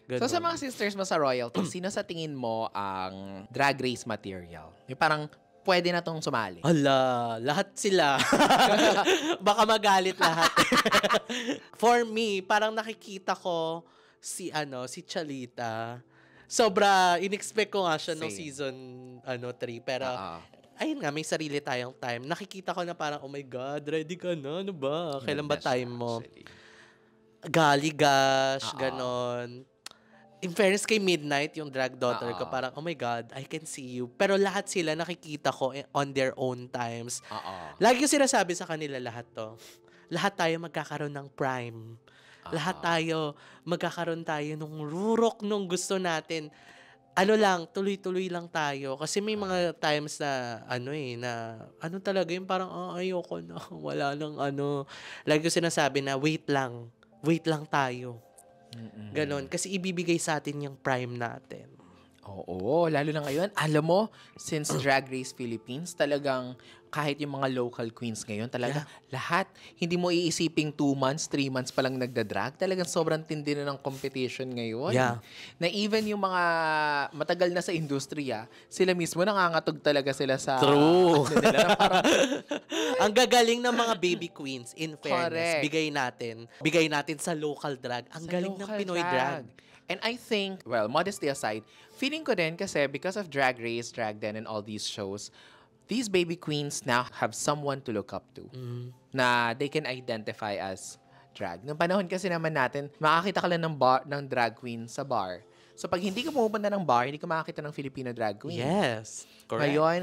Ganun. So sa mga sisters mo sa royalty, sino sa tingin mo ang drag race material? Yung parang pwede na tong sumali. Ala, lahat sila. Baka magalit lahat. For me, parang nakikita ko si Chalita. Sobra, in-expect ko nga siya nung season 3. Pero, ayun nga, may sarili tayong time. Nakikita ko na parang, oh my God, ready ka na? Ano ba? Kailan ba time mo? Galigash, ganon. In fairness kay Midnight, yung drag daughter ko, parang, oh my God, I can see you. Pero lahat sila nakikita ko on their own times. Lagi ko sinasabi sa kanila lahat to. Lahat tayo magkakaroon ng prime. Lahat tayo, magkakaroon tayo nung rurok nung gusto natin. Tuloy-tuloy lang tayo. Kasi may mga times na, talaga yung parang, ayoko na, wala nang Lagi ko sinasabi na, wait lang tayo. Ganon. Kasi ibibigay sa atin yung prime natin. Oo, lalo na ngayon. Alam mo, since Drag Race Philippines, talagang kahit yung mga local queens ngayon, talaga lahat, hindi mo iisiping 2 months, 3 months pa lang nagda-drag. Talagang sobrang tindi na ng competition ngayon. Yeah. Na even yung mga matagal na sa industriya, sila mismo nangangatog talaga sila sa... True. Nila, na parang, ang gagaling ng mga baby queens, in fairness, Correct. bigay natin sa local drag. Ang galing ng Pinoy drag. And I think, well, modesty aside, feeling ko din kasi because of Drag Race, Drag Den, and all these shows, these baby queens now have someone to look up to na they can identify as drag. Noong panahon kasi naman natin, makakita ka lang ng drag queen sa bar. So pag hindi ka pumupunta ng bar, hindi ka makakita ng Filipino drag queen. Yes. Correct. Ngayon,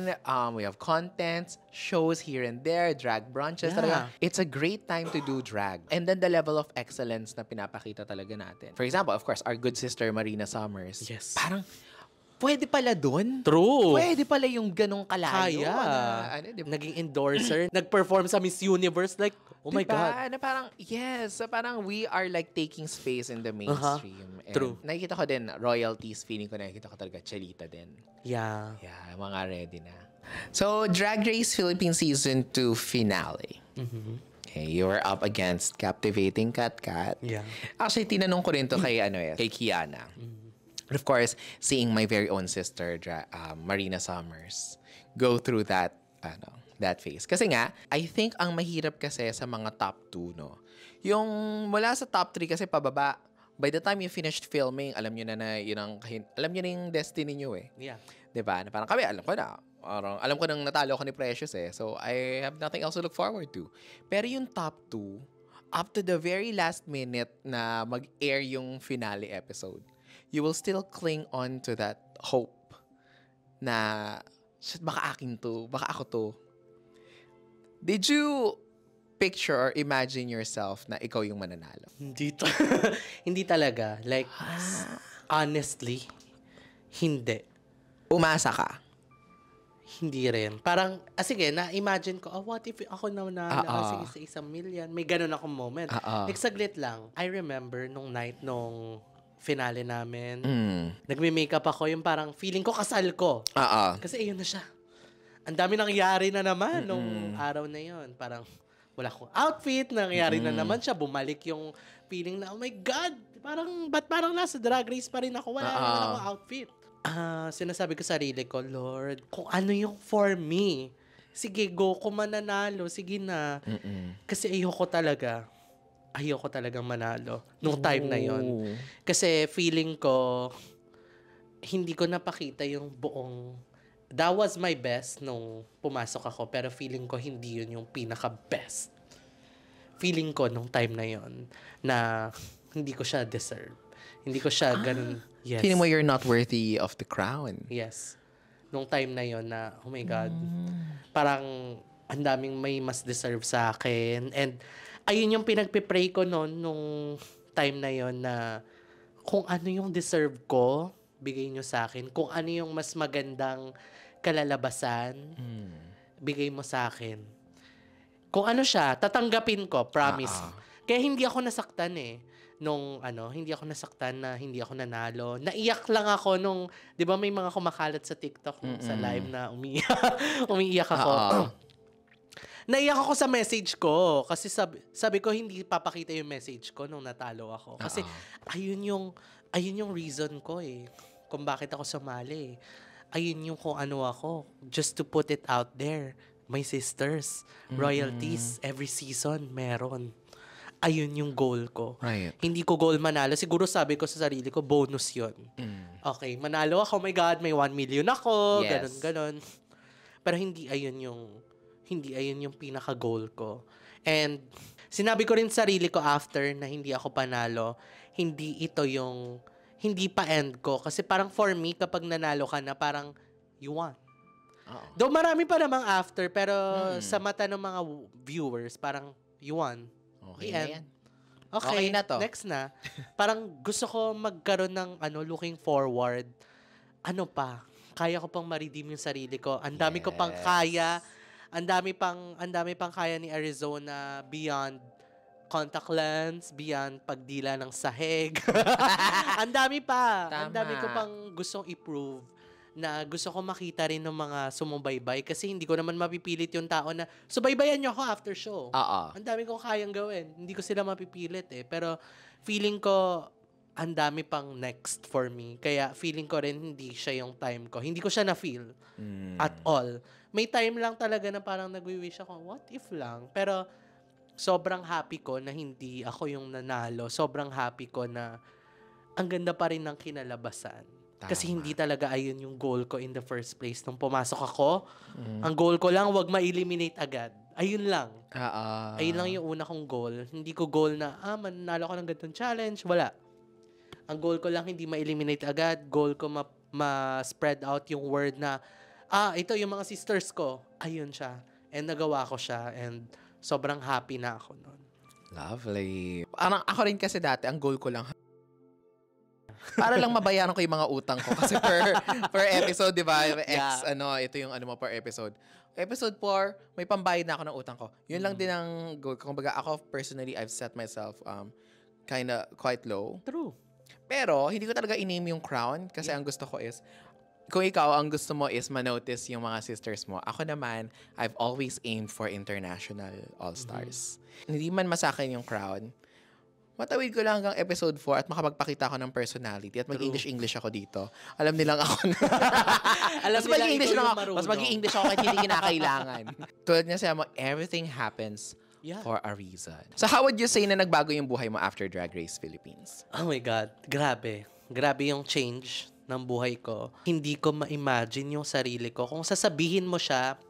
we have contents, shows here and there, drag brunches. Yeah. Talaga, it's a great time to do drag. And then the level of excellence na pinapakita talaga natin. For example, of course, our good sister Marina Summers. Yes. Parang, pwede pala dun. True. Pwede pala yung ganong kalayo. Kaya. Diba? Naging endorser. Nag-perform sa Miss Universe. Like, oh my Diba? God. Na parang, yes. So parang we are like taking space in the mainstream. And True. nakikita ko din, royalties, feeling ko nakikita ko talaga, Chalita din. Yeah. Yeah, mga ready na. So, Drag Race Philippines Season 2 finale. Okay, you were up against captivating Kat. Yeah. Actually, tinanong ko rin to kay Kiana. And of course, seeing my very own sister, Marina Summers, go through that phase. Kasi nga, I think ang mahirap kasi sa mga top 2, no? Yung mula sa top 3 kasi pababa, by the time you finished filming, alam nyo na alam nyo na yung destiny nyo eh. Yeah. Diba? Na parang kami, alam ko na. Alam ko nang natalo ko ni Precious eh. So, I have nothing else to look forward to. Pero yung top 2, up to the very last minute na mag-air yung finale episode, you will still cling on to that hope na, shit, baka akin to, baka ako to. Did you picture or imagine yourself na ikaw yung mananalo? Hindi talaga. Like, honestly, hindi. Umasa ka? Hindi rin. Parang, sige, na-imagine ko, what if ako na nanalo? Sige, sa 1 million. May ganun akong moment. Nagsaglit lang. I remember nung night nung finale namin, nagme-makeup ako, yung parang feeling ko kasal ko. Kasi ayun na siya. Ang dami nangyari na naman nung araw na yon. Parang, wala akong outfit, nangyari na naman siya. Bumalik yung feeling na, oh my God, ba't parang nasa drag race pa rin ako? Wala naman akong outfit. Sinasabi ko sa sarili ko, Lord, kung ano yung for me, sige, go ko mananalo, sige na. Kasi ayoko talagang manalo nung time na yon. Kasi feeling ko, hindi ko napakita yung buong, that was my best nung pumasok ako, pero feeling ko hindi yun yung pinaka-best. Feeling ko nung time na yon na hindi ko siya deserve. Hindi ko siya ganun. Yes. Feeling mo you're not worthy of the crown. Yes. Nung time na yon na, oh my God, parang ang daming may mas deserve sa akin. And ayun yung pinagpipray ko noon nung time na yon na kung ano yung deserve ko, bigay nyo sa akin. Kung ano yung mas magandang kalalabasan, bigay mo sa akin. Kung ano siya, tatanggapin ko, promise. Kaya hindi ako nasaktan eh. Hindi ako nasaktan na hindi ako nanalo. Naiyak lang ako nung, di ba may mga kumakalat sa TikTok sa live na umiiyak ako. Naiyak ako sa message ko. Kasi sabi ko, hindi papakita yung message ko nung natalo ako. Kasi ayun yung reason ko eh. Kung bakit ako sumali. Ayun yung kung ano ako. Just to put it out there. My sisters, royalties, every season, meron. Ayun yung goal ko. Right. Hindi ko goal manalo. Siguro sabi ko sa sarili ko, bonus yon. Okay, manalo ako. Oh my God, may 1 million ako. Yes. Ganon. Pero hindi ayun yung pinaka-goal ko. And sinabi ko rin sa sarili ko after na hindi ako panalo, hindi pa end ko. Kasi parang for me, kapag nanalo ka na, parang you won. Though marami pa namang after, pero sa mata ng mga viewers, parang you won. Okay na yan. Okay na to. Next na. Parang gusto ko magkaroon ng looking forward. Ano pa? Kaya ko pang ma-redeem yung sarili ko. Ang dami ko pang kaya. Ang dami pang kaya ni Arizona beyond contact lens, beyond pagdila ng sahig. Ang dami pa. Tama. Ang dami ko pang gustong i-prove na gusto ko makita rin ng mga sumubaybay kasi hindi ko naman mapipilit yung tao na subaybayan nyo ako after show. Ang dami kong kayang gawin. Hindi ko sila mapipilit eh. Pero feeling ko ang dami pang next for me. Kaya feeling ko rin hindi siya yung time ko. Hindi ko siya na-feel at all. May time lang talaga na parang nag-wish ako, what if lang? Pero sobrang happy ko na hindi ako yung nanalo. Sobrang happy ko na ang ganda pa rin ng kinalabasan. Kasi hindi talaga ayun yung goal ko in the first place. Nung pumasok ako, ang goal ko lang, wag ma-eliminate agad. Ayun lang. Ayun lang yung una kong goal. Hindi ko goal na, manalo ko ng ganitong challenge. Wala. Ang goal ko lang, hindi ma-eliminate agad. Goal ko ma-spread out yung word na, ito yung mga sisters ko. Ayun siya. And nagawa ko siya. And sobrang happy na ako nun. Lovely. Ako rin kasi dati, ang goal ko lang, para lang mabayaran ko yung mga utang ko. Kasi per episode, di ba? Ito yung mo per episode. Episode 4, may pambayad na ako ng utang ko. Yun lang din ang goal ko. Kumbaga, ako personally, I've set myself kinda quite low. True. Pero, hindi ko talaga i-name yung crown kasi ang gusto ko is kung ikaw, ang gusto mo is manotice yung mga sisters mo. Ako naman, I've always aimed for international all-stars. Hindi man masakin yung crown, matawid ko lang hanggang episode 4 at makapagpakita ako ng personality at mag-English ako dito. Alam nilang ako na. Alam Mas nila mag-English ikaw lang yung ako. marunong. Mas mag-English ako kahit hindi kinakailangan. Tulad nga sabi mo, everything happens for a reason. So how would you say na nagbago yung buhay mo after Drag Race Philippines? Oh my God, grabe. Grabe yung change ng buhay ko. Hindi ko ma-imagine yung sarili ko. Kung sasabihin mo siya,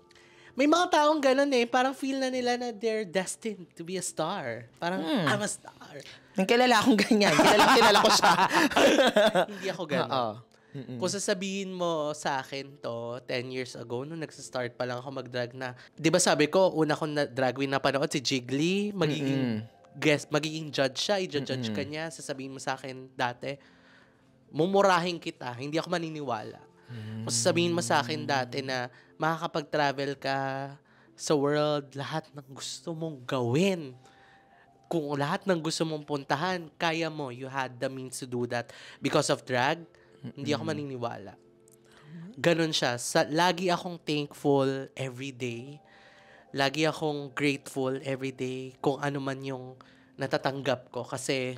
may mga taong ganun eh. Parang feel na nila na they're destined to be a star. Parang, I'm a star. Ang kilala akong ganyan. Kilala ko siya. Hindi ako ganun. Kung sasabihin mo sa akin to 10 years ago, nung nagsa-start pa lang ako mag-drag na, di ba sabi ko, una kong na drag queen na panood, si Jiggly, magiging guest, magiging judge siya, i-judge ka niya, sasabihin mo sa akin dati, mumurahin kita, hindi ako maniniwala. Kung sasabihin mo sa akin dati na makakapag-travel ka sa world, lahat ng gusto mong gawin. Kung lahat ng gusto mong puntahan, kaya mo, you had the means to do that. Because of drag, hindi ako maniniwala. Ganon siya. Lagi akong thankful every day. Lagi akong grateful every day kung ano man yung natatanggap ko. Kasi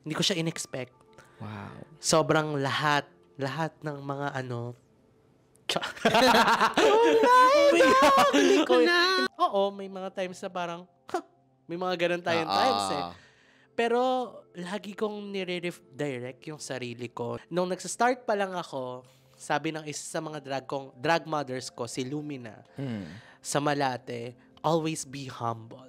hindi ko siya in-expect. Wow. Sobrang lahat ng mga ano. Oo, may mga times na parang, may mga ganun tayong times eh. Pero, lagi kong nire-direct yung sarili ko. Nung nagsa-start pa lang ako, sabi ng isa sa mga drag mothers ko, si Lumina, sa Malate, always be humble.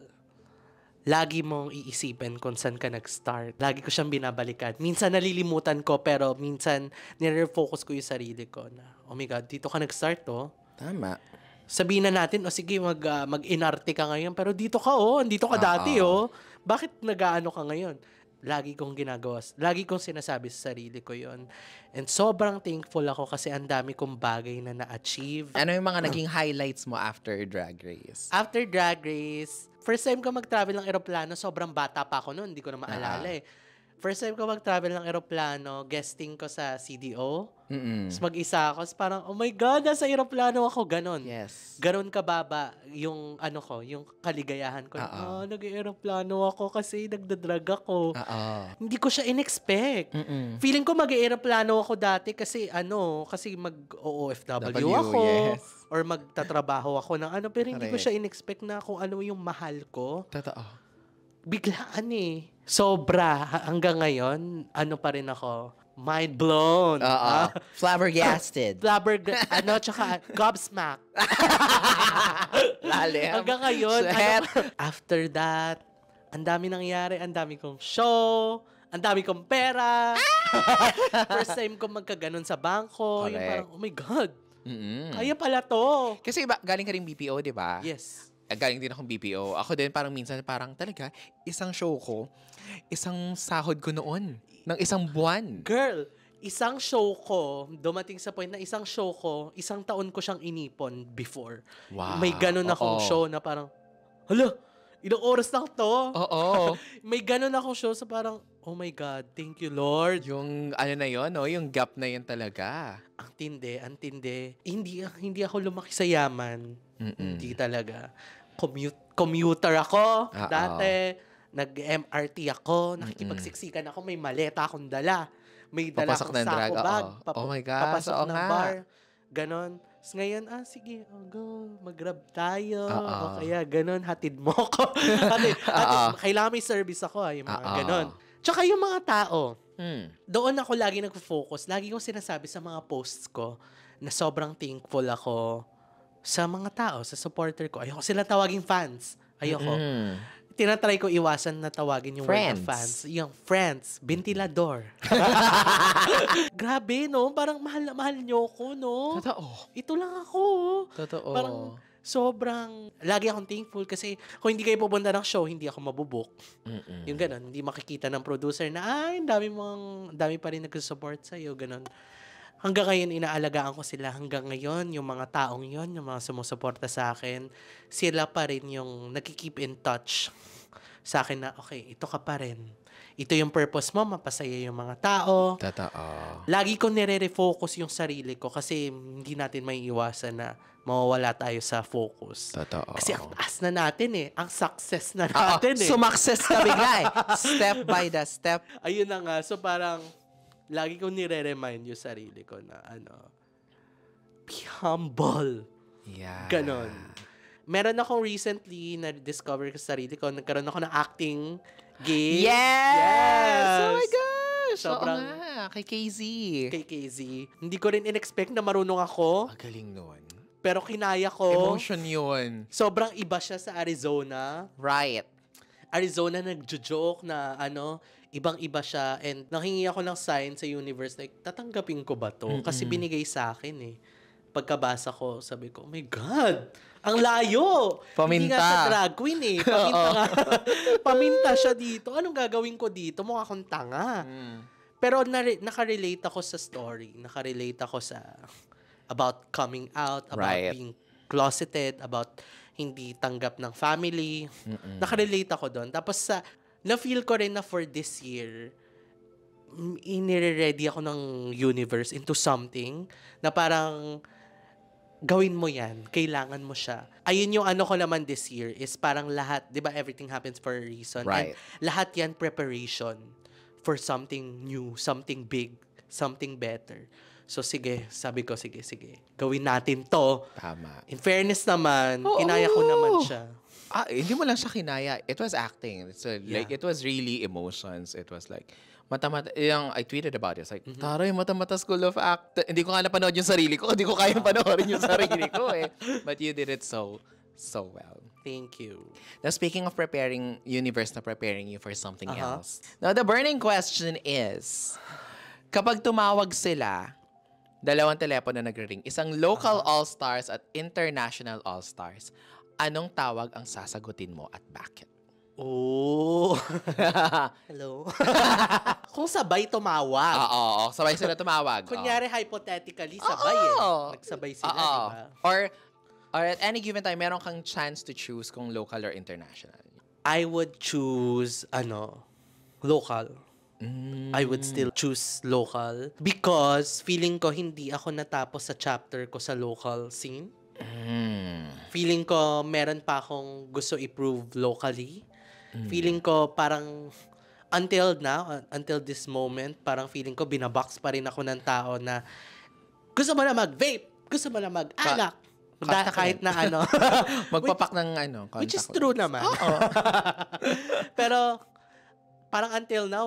Lagi mong iisipin kung saan ka nag-start. Lagi ko siyang binabalikan. Minsan nalilimutan ko, pero minsan nire-focus ko yung sarili ko na, oh my God, dito ka nag-start, oh. Tama. Sabihin na natin, sige, mag-inarte ka ngayon, pero dito ka, andito ka dati, Bakit nag-aano ka ngayon? Lagi kong ginagawa. Lagi kong sinasabi sa sarili ko yon. And sobrang thankful ako kasi ang dami kong bagay na na-achieve. Ano yung mga naging highlights mo after Drag Race? After Drag Race, first time ko mag-travel ng eroplano, sobrang bata pa ako noon, hindi ko na maalala eh. First time ko mag-travel ng eroplano, guesting ko sa CDO. Tapos mag-isa ako. Tapos parang, oh my God, nasa eroplano ako. Ganon. Yes. Ganon kababa yung ano ko, yung kaligayahan ko. Nag-eroplano ako kasi nagdadrag ako. Hindi ko siya in-expect. Feeling ko mag-eroplano ako dati kasi kasi mag-OFW ako. Yes. Or magtatrabaho ako ng pero hindi ko siya in-expect na kung ano yung mahal ko. Totoo. Biglaan eh. Sobra. Hanggang ngayon, pa rin ako. Mind blown. Flabbergasted. Tsaka gobsmack. Lalim. Hanggang ngayon, after that, ang dami nangyari, ang dami kong show, ang dami kong pera. First time ko magkaganon sa bangko. Yung parang, oh my God. Kaya pala to. Kasi galing ka rin BPO, di ba? Yes. Galing din akong BPO. Ako din minsan talaga, isang show ko, isang sahod ko noon, ng isang buwan. Girl, isang show ko, dumating sa point na isang show ko, isang taon ko siyang inipon before. Wow. May ganun akong show na parang, hala, ilang oras lang to? Oo. May ganun akong show sa parang, oh my God, thank you Lord. Yung na yun, yung gap na yun talaga. Ang tindi. Hindi ako lumaki sa yaman. Hindi talaga. Commuter ako dati. Nag-MRT ako. Nakikipagsiksikan ako. May maleta akong dala. May dala akong sako bag. Oh my God. Papasok ng bar. Ganon. Tapos ngayon, sige, go. Mag-grab tayo. O kaya ganon, hatid mo ko. hatid. Kailangan may service ako. Yung mga ganon. Tsaka yung mga tao. Doon ako lagi nag-focus. Lagi kong sinasabi sa mga posts ko na sobrang thankful ako sa mga tao, sa supporter ko. Ayoko sila tawaging fans. Ayoko. Tinatry ko iwasan na tawagin yung word na fans. Yung friends. Ventilador. Grabe, no? Parang mahal na mahal nyo ko, no? Totoo. Ito lang ako. Totoo. Parang sobrang, lagi akong thankful kasi kung hindi kayo pupunta ng show, hindi ako mabubuk. Yung ganun, hindi makikita ng producer na, dami pa rin nag-support sa'yo, ganun. Hanggang ngayon, inaalagaan ko sila. Hanggang ngayon, yung mga taong yon, yung mga sumusuporta sa akin, sila pa rin yung nakikip in touch sa akin na, okay, ito ka pa rin. Ito yung purpose mo, mapasaya yung mga tao. Totoo. Lagi ko nire-refocus yung sarili ko kasi hindi natin may iwasan na mawawala tayo sa focus. Totoo. Kasi ang taas na natin eh. Ang success na natin eh. Sumakses ka bigla eh. Step by the step. Ayun na nga. So parang, lagi ko nire-remind yung sarili ko na be humble. Yeah. Ganon. Meron akong recently na-discover sa sarili ko, nagkaroon ako ng acting gig. Yes! Oh my gosh! Sobrang- Oo nga, kay KZ. Kay KZ. Hindi ko rin in-expect na marunong ako, Magaling nun. pero kinaya ko. Emotion yun. Sobrang iba siya sa Arizona. Right. Arizona nagjo-joke na ibang-iba siya, and nanghingi ako ng sign sa universe like tatanggapin ko ba to? Kasi binigay sa akin eh. Pagkabasa ko, sabi ko, oh my God! Ang layo! Hindi Paminta. nga sa drag queen eh. Paminta nga. Paminta siya dito. Anong gagawin ko dito? Mukha akong tanga. Pero nakarelate ako sa story. Nakarelate ako sa about coming out, about Right. being closeted, about hindi tanggap ng family. Nakarelate ako doon. Tapos na-feel ko rin na for this year, inire-ready ako ng universe into something na parang gawin mo yan, kailangan mo siya. Ayun yung ko naman this year is parang lahat, di ba everything happens for a reason. Right. And lahat yan preparation for something new, something big, something better. So sige, sabi ko, sige. Gawin natin to. Tama. In fairness naman, kinaya ko naman siya. Hindi mo lang siya kinaya. It was acting. Yeah. It was really emotions. It was like, yung I tweeted about it. It's like, taray, mata-mata School of Act. Hindi ko nga napanood yung sarili ko. Hindi ko kayang panoorin yung sarili ko eh. But you did it so well. Thank you. Now, speaking of preparing, universe na preparing you for something else. Now, the burning question is, kapag tumawag sila, dalawang telepono na nagre-ring, isang local all-stars at international all-stars, anong tawag ang sasagutin mo at bakit? Oh. Hello. Kung sabay tumawag. Oo, sabay sila tumawag. Kunyari, hypothetically, sabay Nagsabay sila, di ba? Or at any given time, meron kang chance to choose kung local or international. I would choose, local. I would still choose local because feeling ko hindi ako natapos sa chapter ko sa local scene. Feeling ko meron pa akong gusto i-prove locally. Feeling ko parang until this moment, parang feeling ko binabox pa rin ako ng tao na gusto mo na mag-vape, gusto mo na mag-alak. Kahit na Magpapak ng which is contact true lens. naman. Pero parang until now,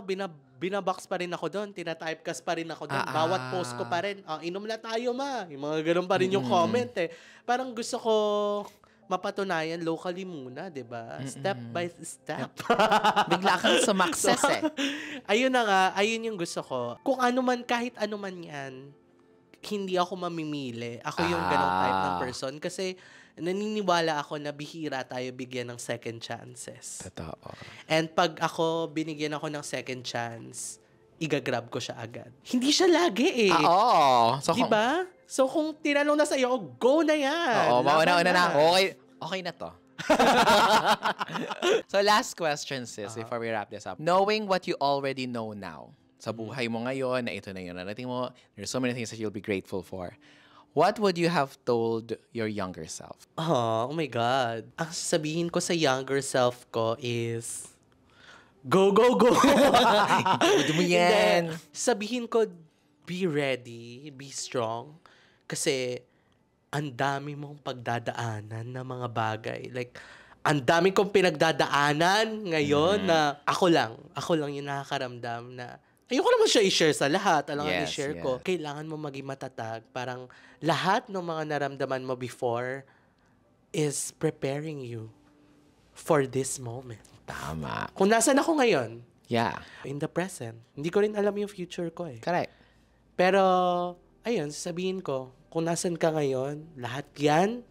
binabox pa rin ako doon. Tina-typecast pa rin ako doon. Bawat post ko pa rin, inom na tayo ma. Yung mga ganun pa rin yung comment eh. Parang gusto ko mapatunayan locally muna, di ba? Step by step. Bigla kang sumakses eh. Ayun na nga, ayun yung gusto ko. Kung ano man, kahit ano man yan, hindi ako mamimili. Ako yung ganong type ng person. Kasi naniniwala ako na bihira tayo bigyan ng second chances. Totoo. And pag ako binigyan ako ng second chance, igagrab ko siya agad. Hindi siya lagi eh. Oo. So, Diba? So kung tinanong na sa'yo, go na yan. Oo, mauna-una Laban na. Okay na to. So last question, sis, before we wrap this up. Knowing what you already know now, sa buhay mo ngayon, na ito na yung narating mo, there's so many things that you'll be grateful for. What would you have told your younger self? Oh my God. Ang sabihin ko sa younger self ko is, go, go, go. Hindi mo yan. Hindi. Sabihin ko, be ready, be strong. Kasi, ang dami mong pagdadaanan na mga bagay. Like, ang dami kong pinagdadaanan ngayon na ako lang yung nakakaramdam na ayoko naman siya i-share sa lahat. Alam nga i-share ko. Kailangan mo maging matatag. Parang lahat ng mga naramdaman mo before is preparing you for this moment. Tama. Kung nasan ako ngayon, Yeah. in the present, hindi ko rin alam yung future ko eh. Correct. Pero, ayun, sasabihin ko, kung nasan ka ngayon, lahat yan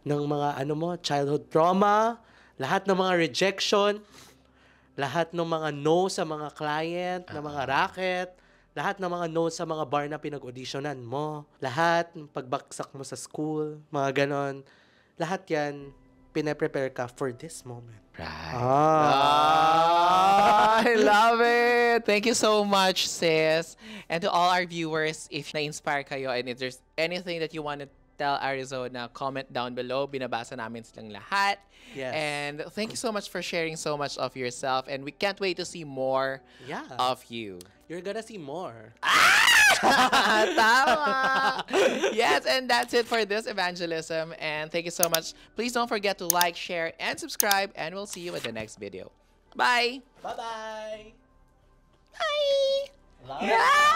ng mga childhood trauma, lahat ng mga rejection, lahat ng mga no sa mga client, na mga racket, lahat ng mga no sa mga bar na pinag-auditionan mo, lahat ng pagbaksak mo sa school, mga ganon, lahat yan, pinaprepare ka for this moment. Right. Ah. I love it. Thank you so much, sis. And to all our viewers, if na-inspire kayo and if there's anything that you want to tell Arizona, comment down below. Binabasa namin silang lahat. Yes. And thank you so much for sharing so much of yourself. And we can't wait to see more of you. You're gonna see more. Tama! Yes, and that's it for this evangelism. And thank you so much. Please don't forget to like, share, and subscribe. And we'll see you in the next video. Bye! Bye-bye! Bye! Love.